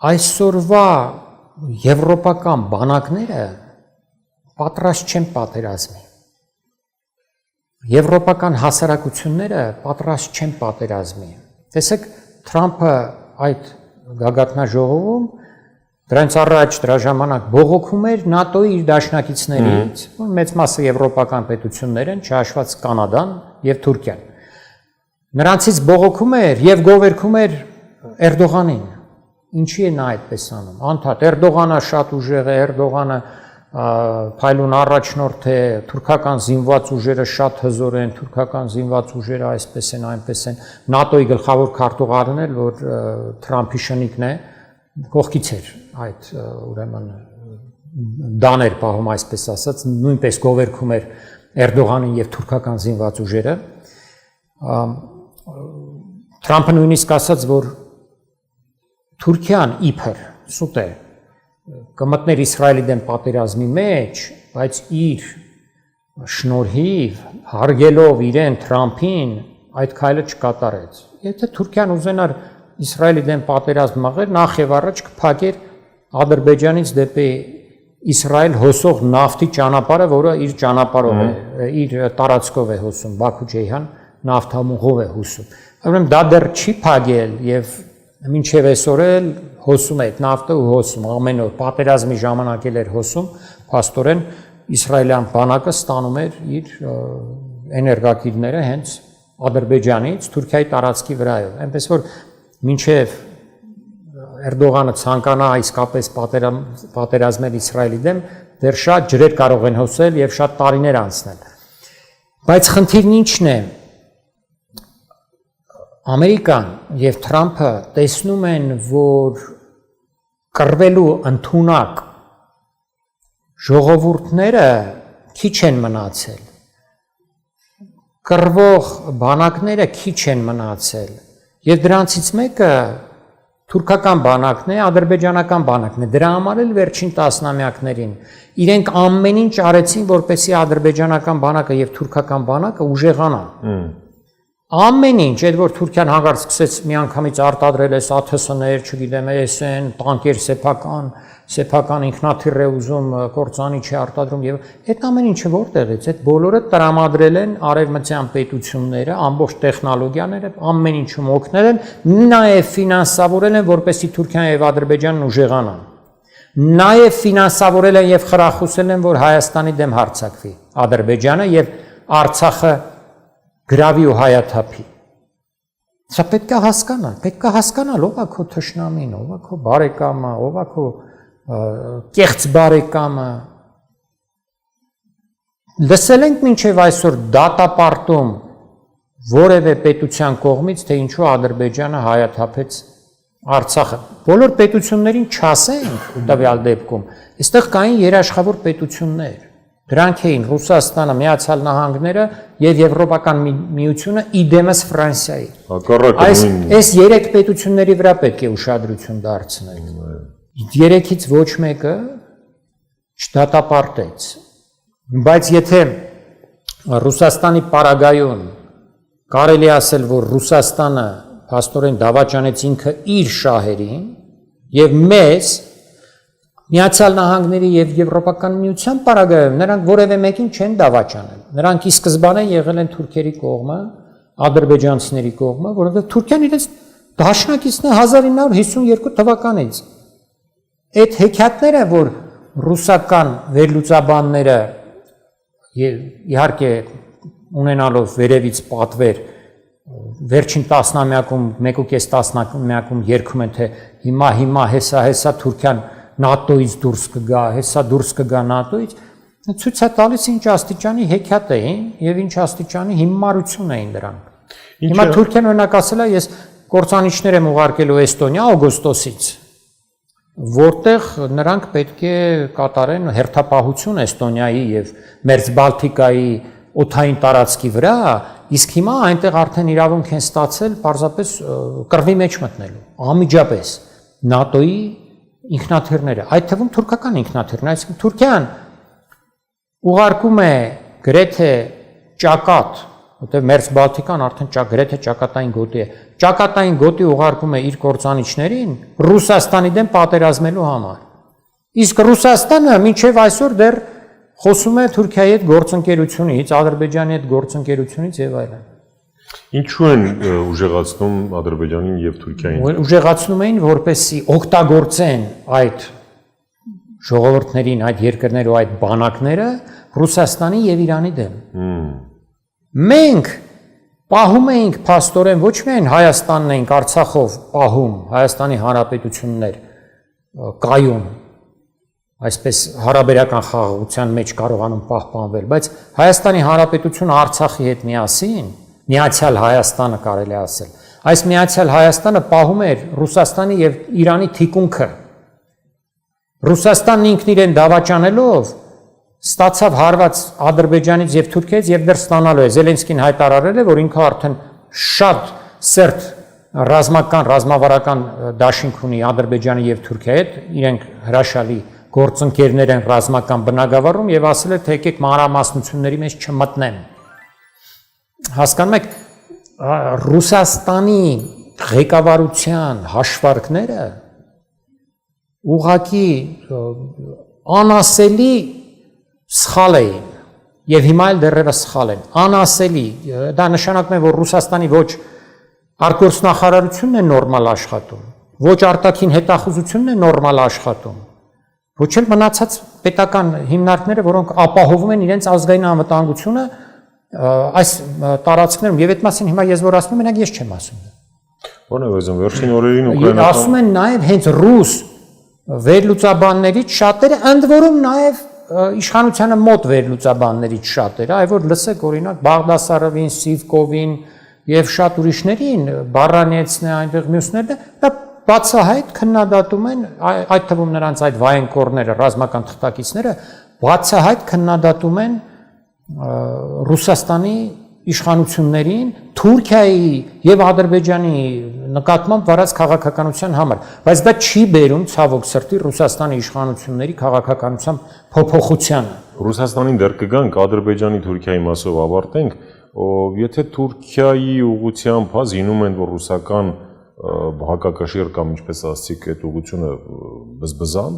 այսօրվա եվրոպական բանակները պատրաստ չեն պատերազմի։ Եվրոպական հասարակությունները պատրաստ չեն պատերազմի։ Տեսեք, Թրամփը այդ գագաթնաժողովում դրանց առաջ դրա ժամանակ բողոքում էր ՆԱՏՕ-ի իր դաշնակիցներից, որ մեծ մասը եվրոպական պետություններ են, չհաշված Կանադան եւ Թուրքիան։ Նրանցից բողոքում էր եւ գովերքում էր Էրդողանին։ Ինչի է նա այդպես անում։ Անդադ Էրդողանը շատ ուժեղ է, Էրդողանը փայլուն առաջնորդ է, թուրքական զինված ուժերը շատ հզոր են, թուրքական զինված ուժերը այսպես են, այնպես են։ ՆԱՏՕ-ի գլխավոր քարտուղարն էլ, որ Թրամփի շնիկն է, կողքից էր այդ ուրեմն դաներ պահում, այսպես ասած, նույնպես գովերքում էր Էրդողանին եւ թուրքական զինված ուժերը։ Թրամփը նույնիսկ ասաց, որ Թուրքիան իբր սուտ է կմտներ Իսրայելի դեմ պատերազմի մեջ, բայց իր շնորհիվ հարգելով իրեն Թրամփին այդ քայլը չկատարեց։ Եթե Թուրքիան ուզենար Իսրայելի դեմ պատերազմ մղել, նախ եւ առաջ կփակեր Ադրբեջանից դեպի Իսրայել հոսող նավթի ճանապարհը, որը իր ճանապարհով է, իր տարածքով է հոսում, Բաքու-Ջեյհան նավթամուղով է հոսում։ Ուրեմն դա դեռ չի փակել եւ մինչեւ այսօր էլ հոսում է այդ նավթը ու հոսում ամեն օր պատերազմի ժամանակ էլ էր հոսում, փաստորեն իսրայելյան բանակը ստանում էր իր էներգակիրները հենց Ադրբեջանից, Թուրքիայի տարածքի վրայով։ Այնպես որ մինչեւ Էրդողանը ցանկանա իսկապես պատերազմել Իսրայելի դեմ, դեռ շատ ջրեր կարող են հոսել եւ շատ տարիներ անցնել։ Բայց խնդիրն ինչն է։ Ամերիկան եւ Թրամփը տեսնում են, որ կռվելու ընդունակ ժողովուրդները քիչ են մնացել։ Կռվող բանակները քիչ են մնացել։ Եվ դրանցից մեկը թուրքական բանակն է, ադրբեջանական բանակն է։ Դրա համար էլ վերջին տասնամյակներին իրենք ամեն ինչ արեցին, որպեսզի ադրբեջանական բանակը եւ թուրքական բանակը ուժեղանան։ Ամեն ինչ, այդ որ Թուրքիան հանկարծ սկսեց միանգամից արտադրել էս ԱԹՍ-ներ, չգիտեմ, էսեն, տանկեր սեփական ինքնաթիռ է ուզում, կործանի չի արտադրում եւ այդ ամեն ինչը որտեղից, այդ բոլորը տրամադրել են արևմտյան պետությունները, ամբողջ տեխնոլոգիաները, ամեն ինչում օգնել են, նաեւ ֆինանսավորել են, որպեսզի Թուրքիան եւ Ադրբեջանն ուժեղանան։ Նաեւ ֆինանսավորել են եւ խրախուսել են, որ Հայաստանի դեմ հարձակվի Ադրբեջանը եւ Արցախը գրավի ու հայաթափի։ Սա պետք է հասկանալ, ով է քո թշնամին, ով է քո բարեկամը, ով է քո կեղծ բարեկամը։ Լսել ենք մինչև այսօր դատապարտում որևէ պետության կողմից, թե ինչու Ադրբեջանը հայաթափեց Արցախը։ Բոլոր պետություններին չասենք տվյալ դեպքում, այստեղ կային երաշխավոր պետություններ։ Դրանք էին Ռուսաստանը, Միացյալ Նահանգները եւ Եվրոպական միությունը իդեմս Ֆրանսիայի։ Այս երեք պետությունների վրա պետք է ուշադրություն դարձնել։ Երեքից ոչ մեկը չդատապարտեց։ Բայց եթե Ռուսաստանի պարագայում կարելի ասել, որ Ռուսաստանը փաստորեն դավաճանեց ինքը իր շահերին եւ մեզ Միացյալ Նահանգների եւ Եվրոպական միության պարագայում նրանք որևէ մեկին չեն դավաճանել։ Նրանք ի սկզբանե եղել են թուրքերի կողմը, ադրբեջանցիների կողմը, որովհետեւ Թուրքիան իրենց դաշնակիցն է 1952 թվականից։ Այդ հեքիաթները, որ ռուսական վերլուծաբանները իհարկե ունենալով վերևից պատվեր վերջին տասնամյակում, 1.5 տասնամյակում երգում են, թե հիմա հեսա Թուրքիան ՆԱՏՕ-ից դուրս կգա, հեսա դուրս կգա ՆԱՏՕ-ից, ցույց է տալիս ինչ աստիճանի հեքիաթ էին եւ ինչ աստիճանի հիմարություն էին դրանք։ Հիմա Թուրքիան օրինակ ասել է, ես կործանիչներ եմ ուղարկելու Էստոնիա օգոստոսից, որտեղ նրանք պետք է կատարեն հերթապահություն Էստոնիայի եւ Մերձբալթիկայի օդային տարածքի վրա, իսկ հիմա այնտեղ արդեն իրավունք են ստացել պարզապես կռվի մեջ մտնելու, անմիջապես ՆԱՏՕ-ի ինքնաթիռները, այդ թվում թուրքական ինքնաթիռներ, այսինքն Թուրքիան ուղարկում է գրեթե ճակատ, որտեղ Մերձբալթիկան արդեն գրեթե ճակատային գոտի է, ճակատային գոտի ուղարկում է իր կործանիչներին Ռուսաստանի դեմ պատերազմելու համար։ Իսկ Ռուսաստանը մինչև այսօր դեռ խոսում է Թուրքիայի հետ գործընկերությունից, Ադրբեջանի հետ գործընկերությունից եւ այլն։ Ինչու են ուժեղացնում Ադրբեջանին եւ Թուրքիային։ Ուժեղացնում էին, որպեսզի օգտագործեն այդ ժողովուրդներին, այդ երկրները ու այդ բանակները Ռուսաստանի եւ Իրանի դեմ։ Մենք պահում էինք փաստորեն ոչ միայն Հայաստանն էինք Արցախով պահում, Հայաստանի Հանրապետություններ կայուն, այսպես հարաբերական խաղաղության մեջ կարողանում պահպանվել, բայց Հայաստանի Հանրապետությունը Արցախի հետ միասին Միացյալ Հայաստանը կարելի ասել։ Այս Միացյալ Հայաստանը պահում էր Ռուսաստանի եւ Իրանի թիկունքը։ Ռուսաստանն ինքն իրեն դավաճանելով ստացավ հարված Ադրբեջանից եւ Թուրքիայից եւ դեռ ստանալու է։ Զելենսկին հայտարարել է, որ ինքը արդեն շատ սերտ ռազմավարական դաշինք ունի Ադրբեջանի եւ Թուրքիայի հետ, իրենք հրաշալի գործընկերներ են ռազմական բնագավառում եւ ասել է, թե եկեք մանրամասնությունների մեջ չմտնեն։ Հասկանում եք, Ռուսաստանի ղեկավարության հաշվարկները ուղղակի անասելի սխալ էին եւ հիմա էլ դեռևս սխալ են անասելի դա նշանակում է որ Ռուսաստանի ոչ արտգործնախարարությունն է նորմալ աշխատում ոչ արտաքին հետախուզությունն է նորմալ աշխատում ոչ էլ մնացած պետական հիմնարկները որոնք ապահովում են իրենց ազգային անվտանգությունը այս տարածքներում եւ այդ մասին հիմա ես որ ասում եմ մենակ ես չեմ ասում Ո՞րն է ուզում վերջին օրերին ուկրաինական ասում են նաեւ հենց ռուս վերլուծաբաններից շատերը ընդ որում նաեւ իշխանությանը մոտ վերլուծաբաններից շատերը այ որ լսեք օրինակ Բաղդասարովին, Սիվկովին եւ շատ ուրիշներին Բարանեցն է այնտեղ մյուսները դա բացահայտ քննադատում են այդ թվում նրանց այդ վայենկորները ռազմական թղթակիցները բացահայտ քննադատում են Ռուսաստանի իշխանություններին Թուրքիայի եւ Ադրբեջանի նկատմամբ վարած քաղաքականության համար, բայց դա չի բերում ցավոք սրտի Ռուսաստանի իշխանությունների քաղաքականության փոփոխությանը։ Ռուսաստանին դեռ կգանք Ադրբեջանի Թուրքիայի մասով ավարտենք, եթե Թուրքիայի ուղղությամբ զինում են որ ռուսական հակակշիռ կամ ինչպես ասացիք այդ ուղղությունը բզբզան,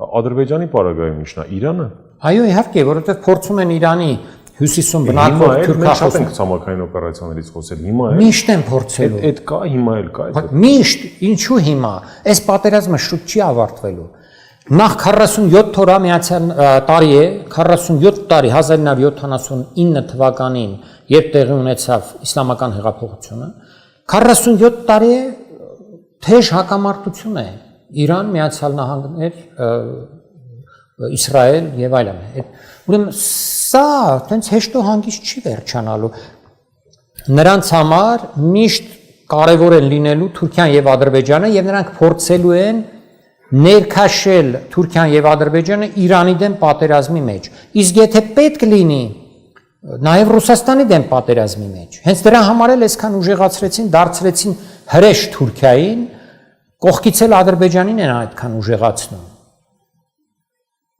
Ադրբեջանի պարագայում ինչն է Իրանը։ Այո, իհարկե, որովհետեւ փորձում են Իրանի հյուսիսում բնակվող թուրքախոս ենք ցամաքային օպերացիաներից խոսել հիմա է միշտ են փորձելու այդ կա հիմա էլ կա միշտ ինչու հիմա այս պատերազմը շուտ չի ավարտվելու նախ 47 թորա միացյալ տարի է 47 տարի 1979 թվականին երբ տեղի ունեցավ իսլամական հեղափոխությունը 47 տարի է թեժ հակամարտություն է Իրան Միացյալ Նահանգներ Իսրայել եւ այլն ուրեմն սա տենց հեշտո հանգիստ չի վերջանալու նրանց համար միշտ կարևոր են լինելու Թուրքիան եւ Ադրբեջանը եւ նրանք փորձելու են ներքաշել Թուրքիան եւ Ադրբեջանը Իրանի դեմ պատերազմի մեջ իսկ եթե պետք լինի նաեւ Ռուսաստանի դեմ պատերազմի մեջ հենց դրա համար էլ այսքան ուժեղացրեցին դարձրեցին հրեշ Թուրքիային կողքից էլ Ադրբեջանին են այդքան ուժեղացնում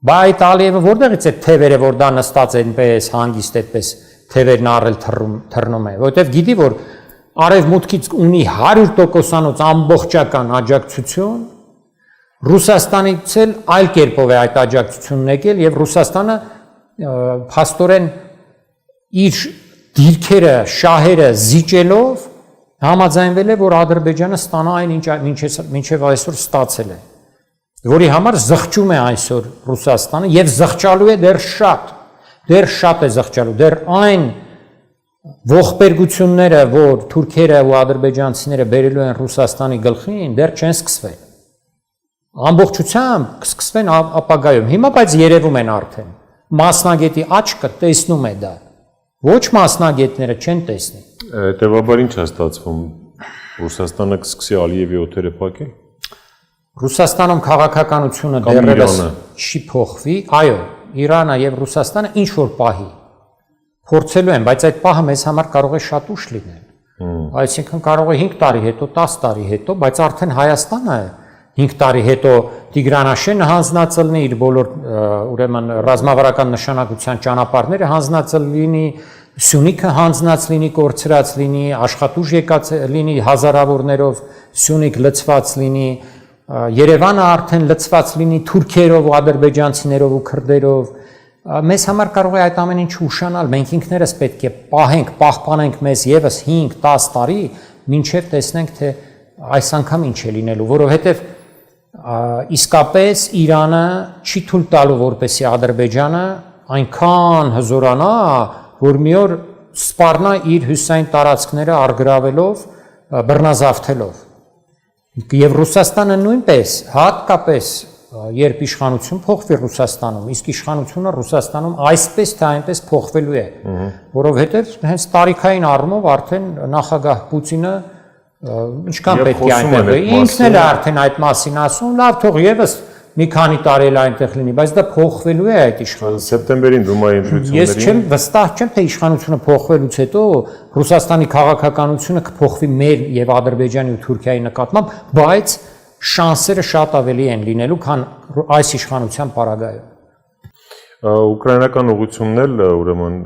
Բայց Ալիևը որտեղից է թևերը որ դա նստած այնպես հանգիստ այդպես թևերն առել թռնում է որովհետև գիտի որ արևմուտքից ունի 100%-անոց ամբողջական աջակցություն Ռուսաստանից էլ այլ կերպով է այդ աջակցությունն եկել եւ Ռուսաստանը փաստորեն իր դիրքերը շահերը զիջելով համաձայնվել է որ Ադրբեջանը ստանա այն ինչ մինչև այսօր ստացել է որի համար զղջում է այսօր Ռուսաստանը եւ զղջալու է դեռ շատ է զղջալու դեռ այն ողբերգությունները որ թուրքերը ու ադրբեջանցիները բերելու են Ռուսաստանի գլխին դեռ չեն սկսվել ամբողջությամբ կսկսվեն ապագայում հիմա բայց երևում են արդեն մասնագետի աչքը տեսնում է դա ոչ մասնագետները չեն տեսնի հետեւաբար ինչ է ստացվում Ռուսաստանը կսկսի Ալիևի օթերը փակել Ռուսաստանում քաղաքականությունը դեռևս չի փոխվի, այո, Իրանը եւ Ռուսաստանը ինչ որ պահի փորձելու են, բայց այդ պահը մեզ համար կարող է շատ ուշ լինել։ Այսինքն կարող է 5 տարի հետո, 10 տարի հետո, բայց արդեն Հայաստանը 5 տարի հետո Տիգրանաշենը հանձնածել լինի, իր բոլոր ուրեմն ռազմավարական նշանակության ճանապարհները հանձնածել լինի, Սյունիքը հանձնած լինի, կորցրած լինի, աշխատուժ եկած լինի հազարավորներով, Սյունիք լցված լինի Երևանը արդեն լցված լինի թուրքերով ու ադրբեջանցիներով ու քրդերով մեզ համար կարող է այդ ամեն ինչը ուշանալ մենք ինքներս պետք է պահենք պահպանենք մեզ եւս 5-10 տարի մինչև տեսնենք թե այս անգամ ինչ է լինելու որովհետեւ իսկապես Իրանը չի թույլ տալու որպեսի Ադրբեջանը այնքան հզորանա որ մի օր սպառնա իր հյուսային տարածքները արգրավելով բռնազավթելով Եվ Ռուսաստանը նույնպես հատկապես երբ իշխանություն փոխվի Ռուսաստանում, իսկ իշխանությունը Ռուսաստանում այսպես թե այնպես փոխվելու է, որովհետև հենց տարիքային առումով արդեն նախագահ Պուտինը ինչքան պետք է այնտեղ է, ինքն էլ է արդեն այդ մասին ասում, լավ թող եւս մի քանի տարի էլ այնտեղ լինի, բայց դա փոխվելու է այդ իշխանությունը։ Սեպտեմբերին Դումայի ընտրություններին Ես չեմ վստահ չեմ թե իշխանությունը փոխվելուց հետո Ռուսաստանի քաղաքականությունը կփոխվի մեր եւ Ադրբեջանի ու Թուրքիայի նկատմամբ, բայց շանսերը շատ ավելի են լինելու, քան այս իշխանության պարագայում։ Ուկրաինական ուղղությունն էլ ուրեմն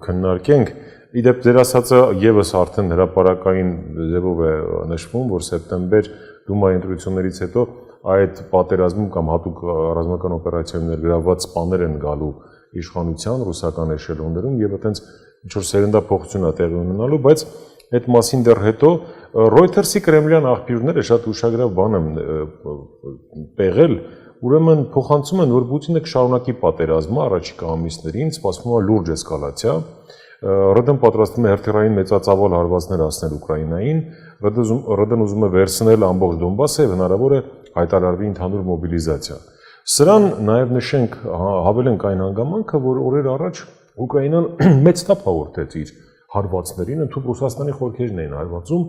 քննարկենք։ Իդեպ ձեր ասածը եւս արդեն հրապարակային ձևով է նշվում, որ սեպտեմբեր Դումայի ընտրություններից հետո այդ պատերազմում կամ հատուկ ռազմական օպերացիայում ներգրավված սպաներ են գալու իշխանության ռուսական էշելոններում եւ այտենց ինչ որ սերնդափոխություն է տեղի ունենալու, բայց այդ մասին դեռ հետո Reuters-ի կրեմլյան աղբյուրները շատ ուշագրավ բան են պեղել, ուրեմն փոխանցում են, որ Պուտինը կշարունակի պատերազմը առաջիկա ամիսներին, սպասվում է լուրջ էսկալացիա, ՌԴ-ն պատրաստվում է հերթերային մեծածավալ հարվածներ հասնել Ուկրաինային, ՌԴ-ն ուզում է վերցնել ամբողջ Դոնբասը եւ հնարավոր է հայտարարվի ընդհանուր մոբիլիզացիա։ Սրան նաև նշենք, հավելենք այն հանգամանքը, որ օրեր առաջ Ուկրաինան մեծ թափ հաղորդեց իր հարվածներին, ընդհանուր Ռուսաստանի խորքերն էին հարվածում։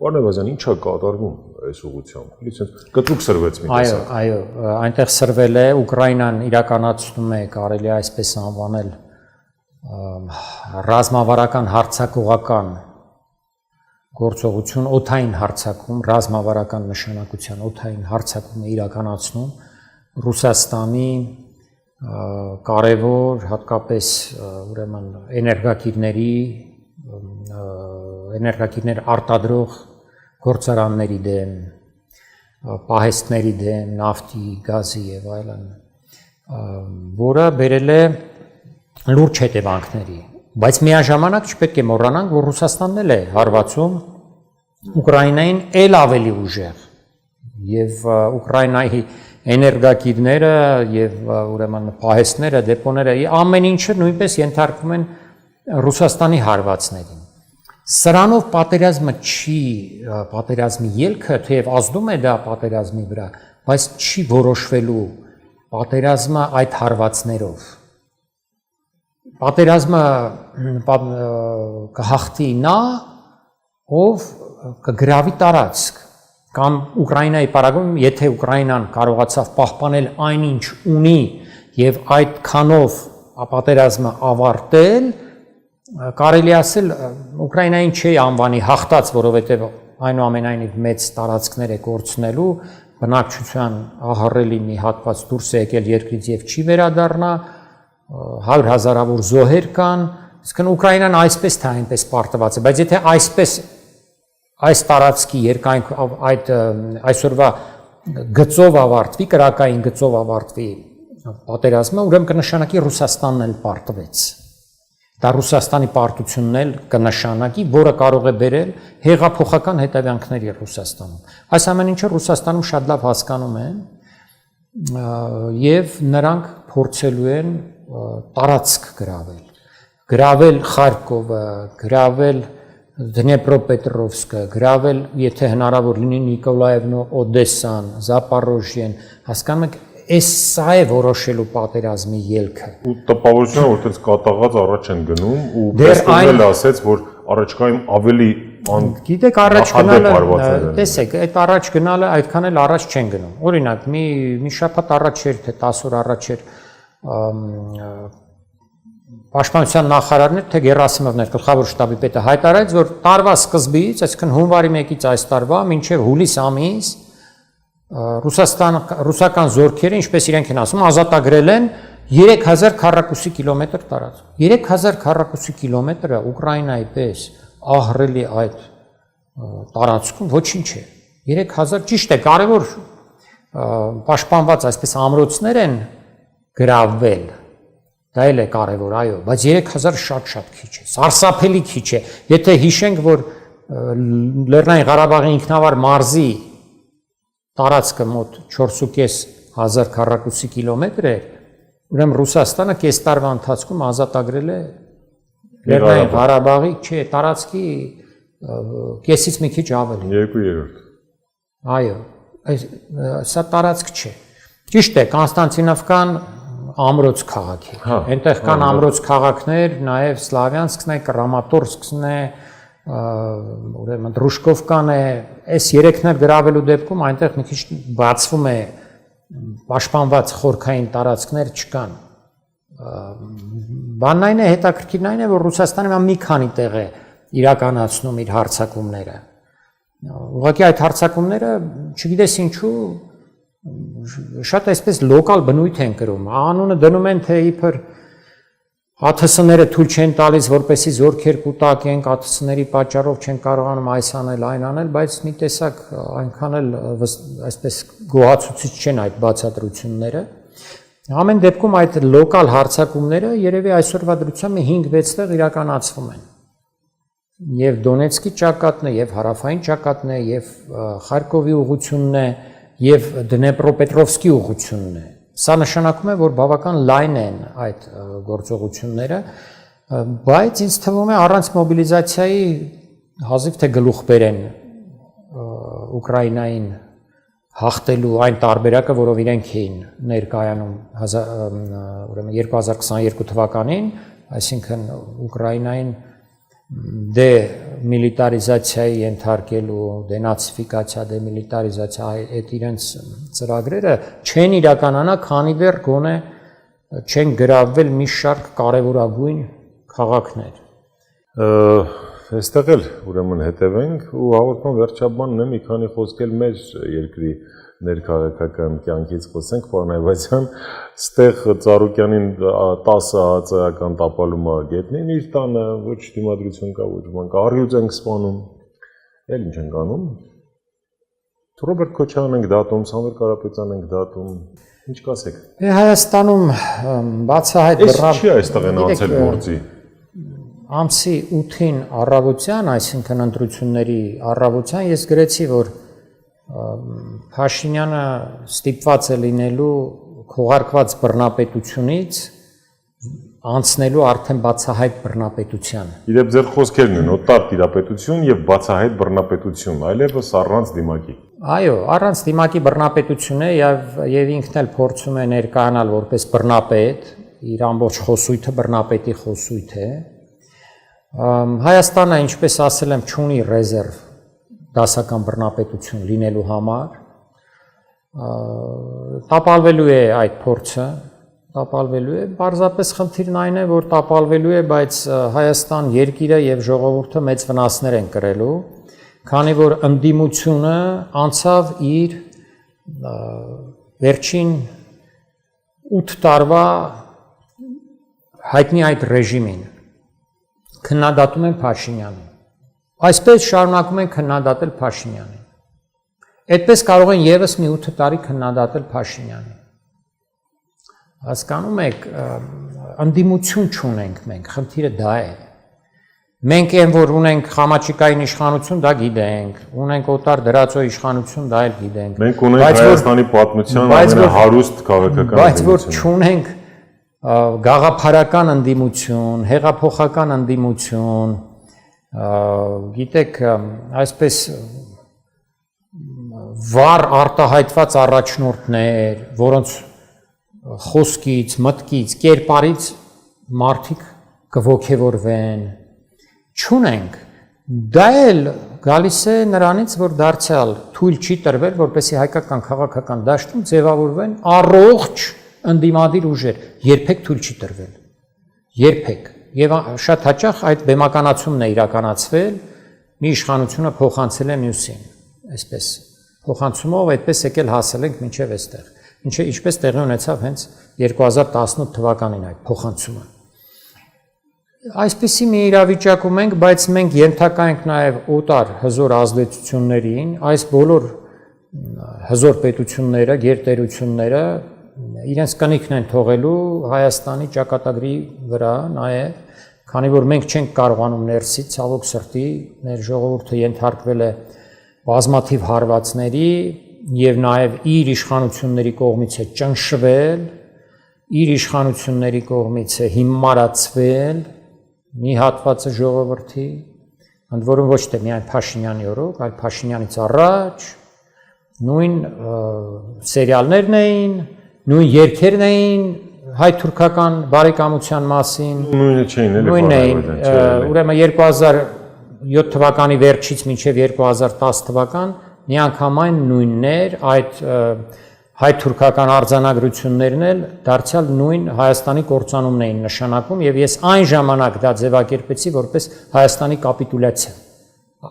Պարոն Այվազյան, ի՞նչ է կատարվում այս ուղղությամբ։ Լիցենզ կտրուկ սրվեց մի տեսակ։ Այո, այնտեղ սրվել է, Ուկրաինան իրականացնում է, կարելի է այսպես անվանել, ռազմավարական հարձակողական գործողություն, օդային հարձակում, ռազմավարական նշանակության օդային հարձակում է իրականացնում Ռուսաստանի կարևոր, հատկապես ուրեմն էներգակիրներ արտադրող գործարանների դեմ, պահեստների դեմ, նավթի, գազի եւ այլն, որը բերել է լուրջ հետևանքների, բայց միաժամանակ չպետք է մոռանանք, որ Ռուսաստանն էլ է հարվածում Ուկրաինային էլ ավելի ուժեղ եւ Ուկրաինայի էներգակիրները եւ ուրեմն պահեստները, դեպոները, ամեն ինչը նույնպես ենթարկվում են Ռուսաստանի հարվածներին։ Սրանով պատերազմը չի, պատերազմի ելքը թեև ազդում է դա պատերազմի վրա, բայց չի որոշվելու պատերազմը այդ հարվածներով։ Պատերազմը կհաղթի նա, ով կգրավի տարածք, կամ Ուկրաինայի պարագայում, եթե Ուկրաինան կարողացավ պահպանել այնինչ ունի եւ այդքանով պատերազմը ավարտել, կարելի ասել Ուկրաինային չի անվանի հաղթած, որովհետեւ այնուամենայնիվ մեծ տարածքներ է կորցնելու, բնակչության ահռելի մի հատված դուրս է եկել երկրից եւ չի վերադառնա, 100,000-ավոր զոհեր կան, իսկ Ուկրաինան այսպես թե այնպես պարտված է, բայց եթե այս տարածքի երկայնք այսօրվա գծով ավարտվի, կրակային գծով ավարտվի պատերազմը, ուրեմն կնշանակի Ռուսաստանն էլ պարտվեց։ Դա Ռուսաստանի պարտությունն էլ կնշանակի, որը կարող է բերել հեղափոխական հետևանքների Ռուսաստանում։ Այս ամեն ինչը Ռուսաստանում շատ լավ հասկանում են եւ նրանք փորձելու են տարածք գրավել Խարկովը, գրավել Դնեպրոպետրովսկը, գրավել, եթե հնարավոր լինի Նիկոլաևնո, Օդեսան, Զապարոժիեն, հասկանում եք, սա է որոշելու պատերազմի ելքը։ Ու տպավորությունն է, որ այդպես կատաղած առաջ են գնում ու Պեստոնն ասեց, որ առաջկայում ավելի գիտեք, առաջ գնալը, տեսեք, այդ առաջ գնալը այդքան էլ առաջ չեն գնում։ Օրինակ, մի շաբաթ առաջ էր, թե 10 օր առաջ էր Պաշտպանության նախարարն էր, թե Գերասիմովն էր, գլխավոր շտաբի պետը հայտարարեց, որ տարվա սկզբից, այսինքն հունվարի 1-ից այս տարվա մինչև հուլիս ամիս ռուսական զորքերը, ինչպես իրենք են ասում, ազատագրել են 3000 քառակուսի կիլոմետր տարածք։ 3000 քառակուսի կիլոմետրը Ուկրաինայի պես ահռելի այդ տարածքում ոչինչ է։ 3000 ճիշտ է, կարևոր պաշտպանված այսպես ամրոցներ են գրավվել։ Դա էլ է կարևոր, այո, բայց 3000 շատ քիչ է, սարսափելի քիչ է։ Եթե հիշենք, որ Լեռնային Ղարաբաղի ինքնավար մարզի տարածքը մոտ 4.500 քառակուսի կիլոմետր է, ուրեմն Ռուսաստանը կես տարվա ընթացքում ազատագրել է Լեռնային Ղարաբաղի, չէ, տարածքի կեսից մի քիչ ավելի։ 2/3։ Այո, սա տարածք չէ։ Ճիշտ է, Կոնստանտինովկան ամրոց քաղաք է։ Այնտեղ կան ամրոց քաղաքներ, նաև Սլավյանսկն է, Կրամատորսկն է, ուրեմն Դրուշկովկան է, այս երեքն էլ գրավելու դեպքում այնտեղ մի քիչ բացվում է պաշտպանված խորքային տարածքներ չկան։ Բանն այն է, հետաքրքիրն այն է, որ Ռուսաստանը մի քանի տեղ է իրականացնում իր հարձակումները։ Ուղղակի այդ հարձակումները, չգիտես ինչու, շատ այսպես լոկալ բնույթ են կրում, անունը դնում են թե իբր ԱԹՍ-ները թույլ չեն տալիս, որպեսզի զորքեր կուտակեն, ԱԹՍ-ների պատճառով չեն կարողանում այս անել, այն անել, բայց մի տեսակ այնքան էլ այսպես գոհացուցիչ չեն այդ բացատրությունները։ Ամեն դեպքում այդ լոկալ հարձակումները երևի այսօրվա դրությամբ 5-6 տեղ իրականացվում են։ Եվ Դոնեցկի ճակատն է, եւ հարավային ճակատն է, եւ Խարկովի ուղղությունն է, եւ Դնեպրոպետրովսկի ուղղությունն է։ Սա նշանակում է, որ բավական լայն են այդ գործողությունները, բայց ինձ թվում է առանց մոբիլիզացիայի հազիվ թե գլուխ բերեն Ուկրաինային հաղթելու այն տարբերակը, որով իրենք էին ներկայանում ուրեմն 2022 թվականին, այսինքն Ուկրաինային դեմիլիտարիզացիայի ենթարկելու, դենացիֆիկացիա, դեմիլիտարիզացիա այդ իրենց ծրագրերը չեն իրականանա, քանի դեռ գոնե չեն գրավել մի շարք կարևորագույն քաղաքներ։ Այստեղ էլ ուրեմն հետևենք ու հաղորդման վերջաբանն է մի քանի խոսք էլ մեր երկրի ներքաղաքական կյանքից խոսենք, պարոն Այվազյան, ստեղ Ծառուկյանին 10 հացական տապալում գետնին իր տանը, ոչ դիմադրություն կա, ոչ բան կա, առյուծ ենք սպանում, էլ ինչ ենք անում։ Ռոբերտ Քոչարյանն ենք դատում, Սամվել Կարապետյանն ենք դատում, ինչ կասեք։ Հայաստանում բացահայտ բռնապետ չի այստեղ են անցել գործի։ Ամսի 8-ին առավոտյան, այսինքն ընտրությունների առավոտյան ես գրեցի, որ Փաշինյանը ստիպված է լինելու քողարկված բռնապետությունից անցնելու արդեն բացահայտ բռնապետության։ Իրեւ ձեր խոսքերն են օտար տիրապետություն եւ բացահայտ բռնապետություն, այլևս առանց դիմակի։ Այո, առանց դիմակի բռնապետություն է եւ ինքն էլ փորձում է ներկայանալ որպես բռնապետ, իր ամբողջ խոսույթը բռնապետի խոսույթ է։ Հայաստանը, ինչպես ասել եմ, չունի ռեզերվ դասական բռնապետություն լինելու համար, տապալվելու է այդ փորձը, տապալվելու է, պարզապես խնդիրն այն է, որ տապալվելու է, բայց Հայաստան երկիրը եւ ժողովուրդը մեծ վնասներ են կրելու, քանի որ ընդդիմությունը անցավ իր վերջին 8 տարվա հայտնի այդ ռեժիմին, քննադատում են Փաշինյանին։ Այսպես շարունակում են քննադատել Փաշինյանին։ Այդպես կարող են եւս մի 8 տարի քննադատել Փաշինյանին։ Հասկանում եք, ընդդիմություն չունենք մենք, խնդիրը դա է։ Մենք այն որ ունենք Խամաչիկային իշխանություն, դա գիտենք, ունենք օտար դրածո իշխանություն, դա էլ գիտենք։ Մենք ունենք Հայաստանի պատմության ամենահարուստ քաղաքական ընդդիմություն։ Բայց որ չունենք գաղափարական ընդդիմություն, հեղափոխական ընդդիմություն, գիտեք, այսպես վառ արտահայտված առաջնորդներ, որոնց խոսքից, մտքից, կերպարից մարդիկ կողքեվորվեն, չունենք։ Դա էլ գալիս է նրանից, որ դարձյալ թույլ չի տրվել, որպեսզի հայկական քաղաքական դաշտում ձևավորվեն առողջ ընդդիմադիր ուժեր, երբեք թույլ չի տրվել։ Երբեք։ Եվ շատ հաճախ այդ բեմականացումն է իրականացվել, մի իշխանությունը փոխանցել է մյուսին, այսպես փոխանցումով այդպես եկել հասել ենք մինչև այստեղ, ինչպես տեղի ունեցավ հենց 2018 թվականին այդ փոխանցումը։ Այսպիսի մի իրավիճակում ենք, բայց մենք ենթակա ենք նաև օտար հզոր ազդեցություններին, այս բոլոր հզոր պետությունները, գերտերությունները իրենց կնիքն են թողելու Հայաստանի ճակատագրի վրա նաև, քանի որ մենք չենք կարողանում ներսից, ցավոք սրտի, մեր ժողովուրդը ենթարկվել է բազմաթիվ հարվածների եւ նաև իր իշխանությունների կողմից է ճնշվել, իր իշխանությունների կողմից է հիմարացվել մի հատվածը ժողովրդի, ընդ որում ոչ թե միայն Փաշինյանի օրոք, այլ Փաշինյանից առաջ նույն սերիալներն էին, նույն երգերն էին հայ-թուրքական բարեկամության մասին, նույնը չէին, նույնն էին, ուրեմն 2007 թվականի վերջից մինչև 2010 թվական միանգամայն նույններ, այդ հայ-թուրքական արձանագրություններն էլ դարձյալ նույն Հայաստանի կործանումն էին նշանակում եւ ես այն ժամանակ դա ձևակերպեցի որպես Հայաստանի կապիտուլյացիա։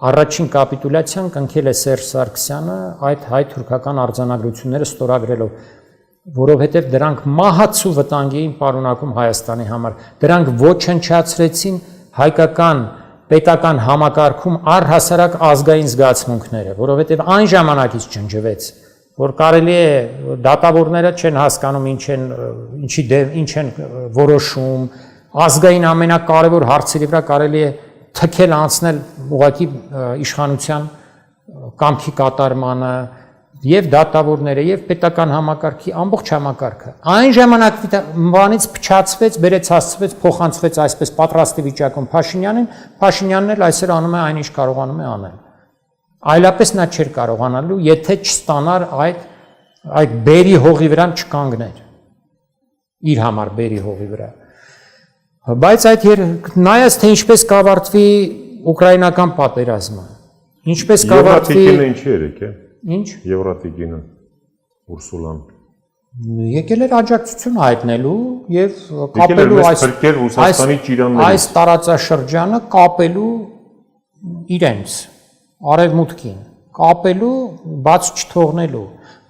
Առաջին կապիտուլյացիան կնքել է Սերժ Սարգսյանը այդ հայ-թուրքական արձանագրությունները ստորագրելով։ որովհետև դրանք մահացու վտանգ էին պարունակում Հայաստանի համար։ Դրանք ոչնչացրեցին հայկական պետական համակարգում առհասարակ ազգային զգացմունքները, որովհետև այն ժամանակից ջնջվեց, որ կարելի է դատավորները չեն հասկանում ինչ են որոշում, ազգային ամենակարևոր հարցերի վրա կարելի է թքել անցնել ուղղակի իշխանության կամքի կատարմանը եւ դատավորները եւ պետական համակարգի ամբողջ համակարգը այն ժամանակվանից փչացվեց, բերեց հասցվեց, փոխանցվեց այսպես պատրաստի վիճակում Փաշինյանն էլ այսօր անում է այն ինչ կարողանում է անել։ Այլապես նա չէր կարողանալու, եթե չստանար այդ բերի հողի վրա չկանգներ իր համար բերի հողի վրա։ Բայց այդ նայած թե ինչպես կավարտվի ուկրաինական պատերազմը, ինչպես կավարտվի ինչի երեք է։ Ինչ? Եվրատիկինը, Ուրսուլան։ Եկել էր աջակցություն հայտնելու եւ կապելու այս տարածաշրջանը կապելու իրենց արևմուտքին, կապելու բաց չթողնելու,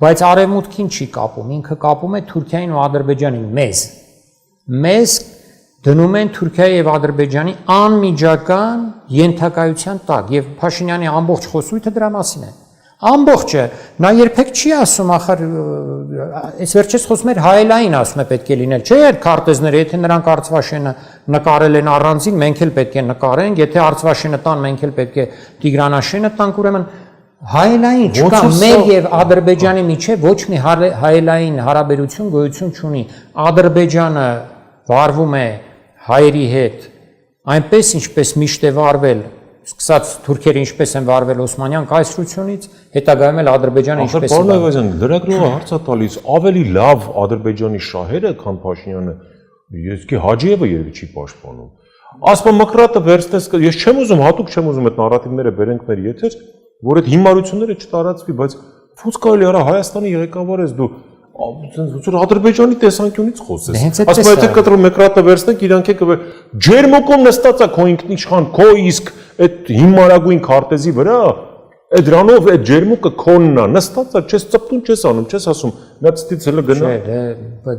բայց արևմուտքին չի կապում, ինքը կապում է Թուրքիային ու Ադրբեջանին մեզ դնում են Թուրքիայի եւ Ադրբեջանի անմիջական ենթակայության տակ եւ Փաշինյանի ամբողջ խոսույթը դրա մասին է։ Ամբողջը նա երբեք չի ասում ախր այս վերջից խոսում էր հայելային ասում է պետք է լինել չէ այդ քարտեզները եթե նրանք Արցվաշենը նկարել են առանձին մենք էլ պետք է նկարենք եթե Արցվաշենը տան մենք էլ պետք է Տիգրանաշենը տանք ուրեմն հայելային չկա մեր եւ Ադրբեջանի միջեւ ոչ մի հայելային հարաբերություն գոյություն չունի Ադրբեջանը վարվում է հայերի հետ այնպես ինչպես միշտ է վարվել սկսած թուրքերը ինչպես են վարվել Օսմանյան կայսրությունից, հետագայում էլ Ադրբեջանը ինչպես է վարվել։ Պարոն Այվազյան, լրագրողը հարց է տալիս, ավելի լավ Ադրբեջանի շահերը, քան Փաշինյանը, ես Հաջիևը երևի չի պաշտպանում։ Ասում Մկրատը վերցնես, ես չեմ ուզում, հատուկ չեմ ուզում այդ նարատիվները բերենք մեր եթեր, որ այդ հիմարությունները չտարածվի, բայց ո՞նց կարելի արա Հայաստանի ղեկավար ես դու Ադրբեջանի տեսանկյունից խոսես։ Ասում եթե կտրում Մկրատը վերցնեք, իրանք եք ջերմուկում նստած է քո ինքնիշխան, քո իսկ այդ հիմարագույն քարտեզի վրա, այդ դրանով այդ ջերմուկը քոնն է, նստած է, չես ծպտուն, չես անում, չես ասում, նա ցտից հələ գնա։ Չէ,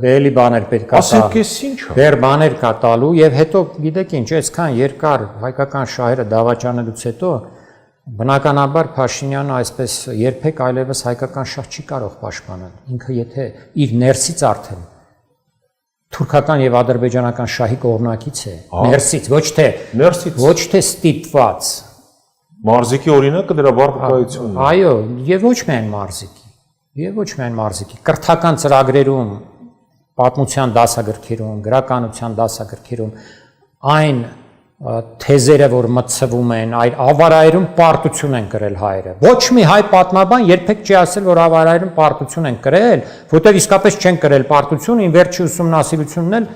դե էլի բաներ պետք է տա։ Ասենք էս ինչ է։ Դեռ բաներ կա տալու եւ հետո գիտեք ինչ, այսքան երկար հայկական շահերը դավաճանելուց հետո բնականաբար Փաշինյանը այսպես երբեք այլևս հայկական շահ չի կարող պաշտպանել։ Ինքը եթե իր ներսից արդեն թուրքական եւ ադրբեջանական շահի կողմնակից է, ներսից, ոչ թե ստիպված։ Մարզիկի օրինակը դրա բarbukայությունն է։ Այո, եւ ոչ միայն մարզիկի, կրթական ծրագրերում, պատմության դասագրքերում, գրականության դասագրքերում այն թեզերը, որ մտցվում են, այդ ավարայերում պարտություն են կրել հայերը։ Ոչ մի հայ պատմաբան երբեք չի ասել, որ ավարայերում պարտություն են կրել, որտեղ իսկապես չեն կրել պարտություն, ին վերջի ուսումնասիրությունն էլ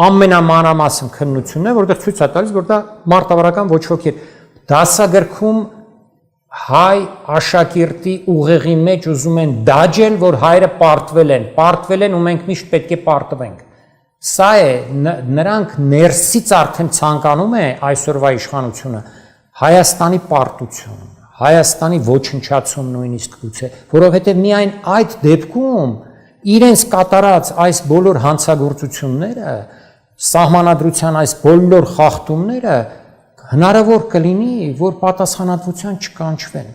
ամենամանրամասն քննությունն է, որտեղ ցույց է տալիս, որ դա մարտավարական ոչ ոք է։ Դասագրքում հայ աշակերտի ուղեղի մեջ ուզում են դաջել, որ հայերը պարտվել են ու մենք միշտ պետք է պարտվենք։ Սա է նրանք ներսից արդեն ցանկանում է այսօրվա իշխանությունը Հայաստանի պարտություն, Հայաստանի ոչնչացում նույնիսկ գուցե, որովհետև միայն այդ դեպքում իրենց կատարած այս բոլոր հանցագործությունները, սահմանադրության այս բոլոր խախտումները հնարավոր կլինի, որ պատասխանատվության չկանչվեն։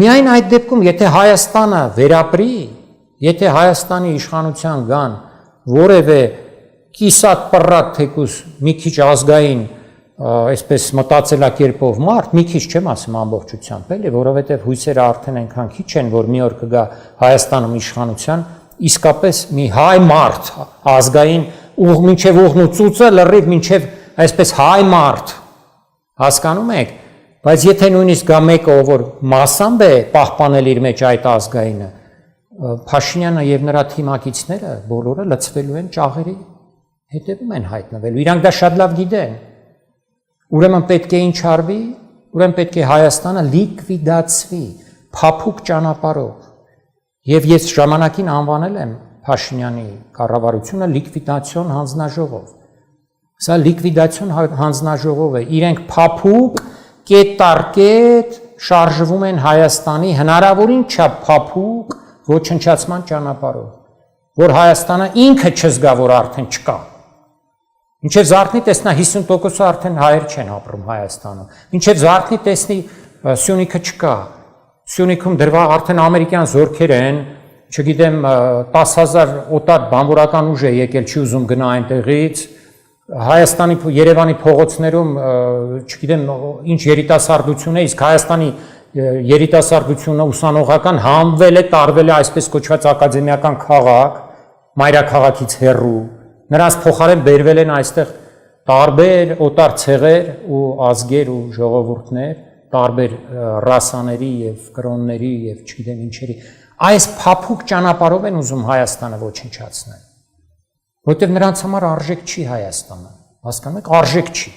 Միայն այդ դեպքում, եթե Հայաստանը վերապրի, եթե Հայաստանի իշխանության գան որևէ կիսատ պռատ թեկուս մի քիչ ազգային այսպես մտածելակերպով մարդ, մի քիչ չեմ ասում ամբողջությամբ, էլի, որովհետև հույսերը արդեն այնքան քիչ են, որ մի օր կգա Հայաստանում իշխանության, իսկապես մի հայ մարդ ազգային մինչև ուղն ու ծուծը լրիվ մինչև այսպես հայ մարդ, հասկանում եք, բայց եթե նույնիսկ գա մեկը, ով որ մասամբ է պահպանել իր մեջ այդ ազգայինը, Փաշինյանը եւ նրա թիմակիցները բոլորը լցվելու են ճաղերի հետևում են հայտնվելու։ Իրանք դա շատ լավ գիտեն։ Ուրեմն պետք է ինչ արվի, ուրեմն պետք է Հայաստանը լիկվիդացվի փափուկ ճանապարհով։ Եվ ես ժամանակին անվանել եմ Փաշինյանի կառավարությունը լիկվիդացիոն հանձնաժողով։ Սա լիկվիդացիոն հանձնաժողով է։ Իրենք փափուկ կետ-տարկետ շարժվում են Հայաստանի հնարավորին չափ փափուկ ոչնչացման ճանապարհով։ որ Հայաստանը ինքը չզգա, որ արդեն չկա։ Ինչեւ Զարթնի տեսնա 50% արդեն հայեր չեն ապրում Հայաստանում։ Ինչեւ Զարթնի տեսնի Սյունիքը չկա։ Սյունիքում դրվա արդեն ամերիկյան զորքեր են, չգիտեմ 10,000 օտար բանվորական ուժ է եկել, չի ուզում գնա այնտեղից։ Հայաստանի Երևանի փողոցներում, չգիտեմ, ինչ երիտասարդություն է, իսկ Հայաստանի երիտասարդությունը ուսանողական համվել է, տարվել է այսպես կոչված ակադեմիական քաղաք, մայրաքաղաքից հեռու։ Նրանց փոխարեն բերվել են այստեղ տարբեր օտար ցեղեր ու ազգեր ու ժողովուրդներ, տարբեր ռասաների եւ կրոնների եւ չգիտեմ ինչերի։ Այս փափուկ ճանապարհով են ուզում Հայաստանը ոչնչացնել։ Որտեղ նրանց համար արժեք չի Հայաստանը, հասկանում եք, արժեք չի։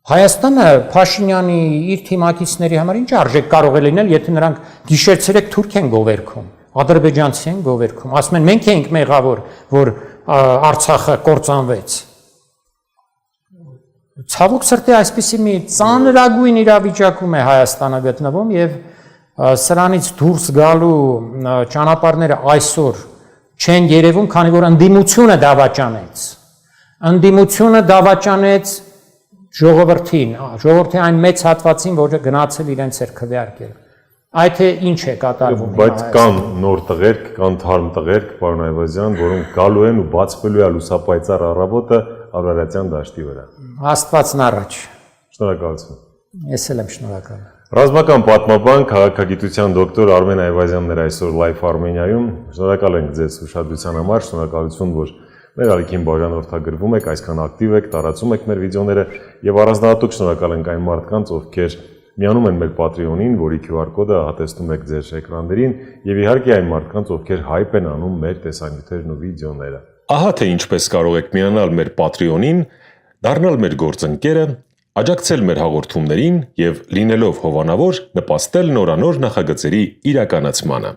Հայաստանը Փաշինյանի իր թիմակիցների համար ինչ արժեք կարող է լինել, եթե նրանք գիշեր-ցերեկ թուրք են գովերքում, ադրբեջանցի են գովերքում, ասում են մենք ենք մեղավոր, որ Արցախը կործանվեց։ Ցավոք սրտի այսպիսի մի ծանրագույն իրավիճակում է Հայաստանը գտնվում եւ սրանից դուրս գալու ճանապարհները այսօր չեն երևում, քանի որ ընդդիմությունը դավաճանեց։ Ընդդիմությունը դավաճանեց ժողովրդին, ժողովրդի այն մեծ հատվածին, որը գնացել իրենց էր քվեարկել։ Այդ թե ինչ է կատարվում։ Բայց կան նոր տղերք, կան թարմ տղերք, պարոն Այվազյան, որոնք գալու են ու բացվելու է լուսապայծառ առավոտը Արարատյան դաշտի վրա։ Աստվածն առաջ։ Շնորհակալություն։ Ես էլ եմ շնորհակալ։ Ռազմական պատմաբան, քաղաքագիտության դոկտոր Արմեն Այվազյանն էր այսօր Live Armenia-ում։ Շնորհակալ ենք ձեզ ուշադրության համար, շնորհակալություն, որ մեր ալիքին բաժանորդագրվում եք, այսքան ակտիվ եք, տարածում եք մեր վիդեոները եւ առանձնահատուկ շնորհակալ ենք այն մարդկանց, ովքեր միանում են մեր Patreon-ին, որի QR կոդը հատեցնում եք ձեր էկրաններին եւ իհարկե այն մարդկանց, ովքեր հայպ են անում մեր տեսանյութերն ու վիդեոները։ Ահա թե ինչպես կարող եք միանալ մեր Patreon-ին, դառնալ մեր գործընկերը, աջակցել մեր հաղորդումներին եւ լինելով հովանավոր նպաստել նորանոր նախագծերի իրականացմանը։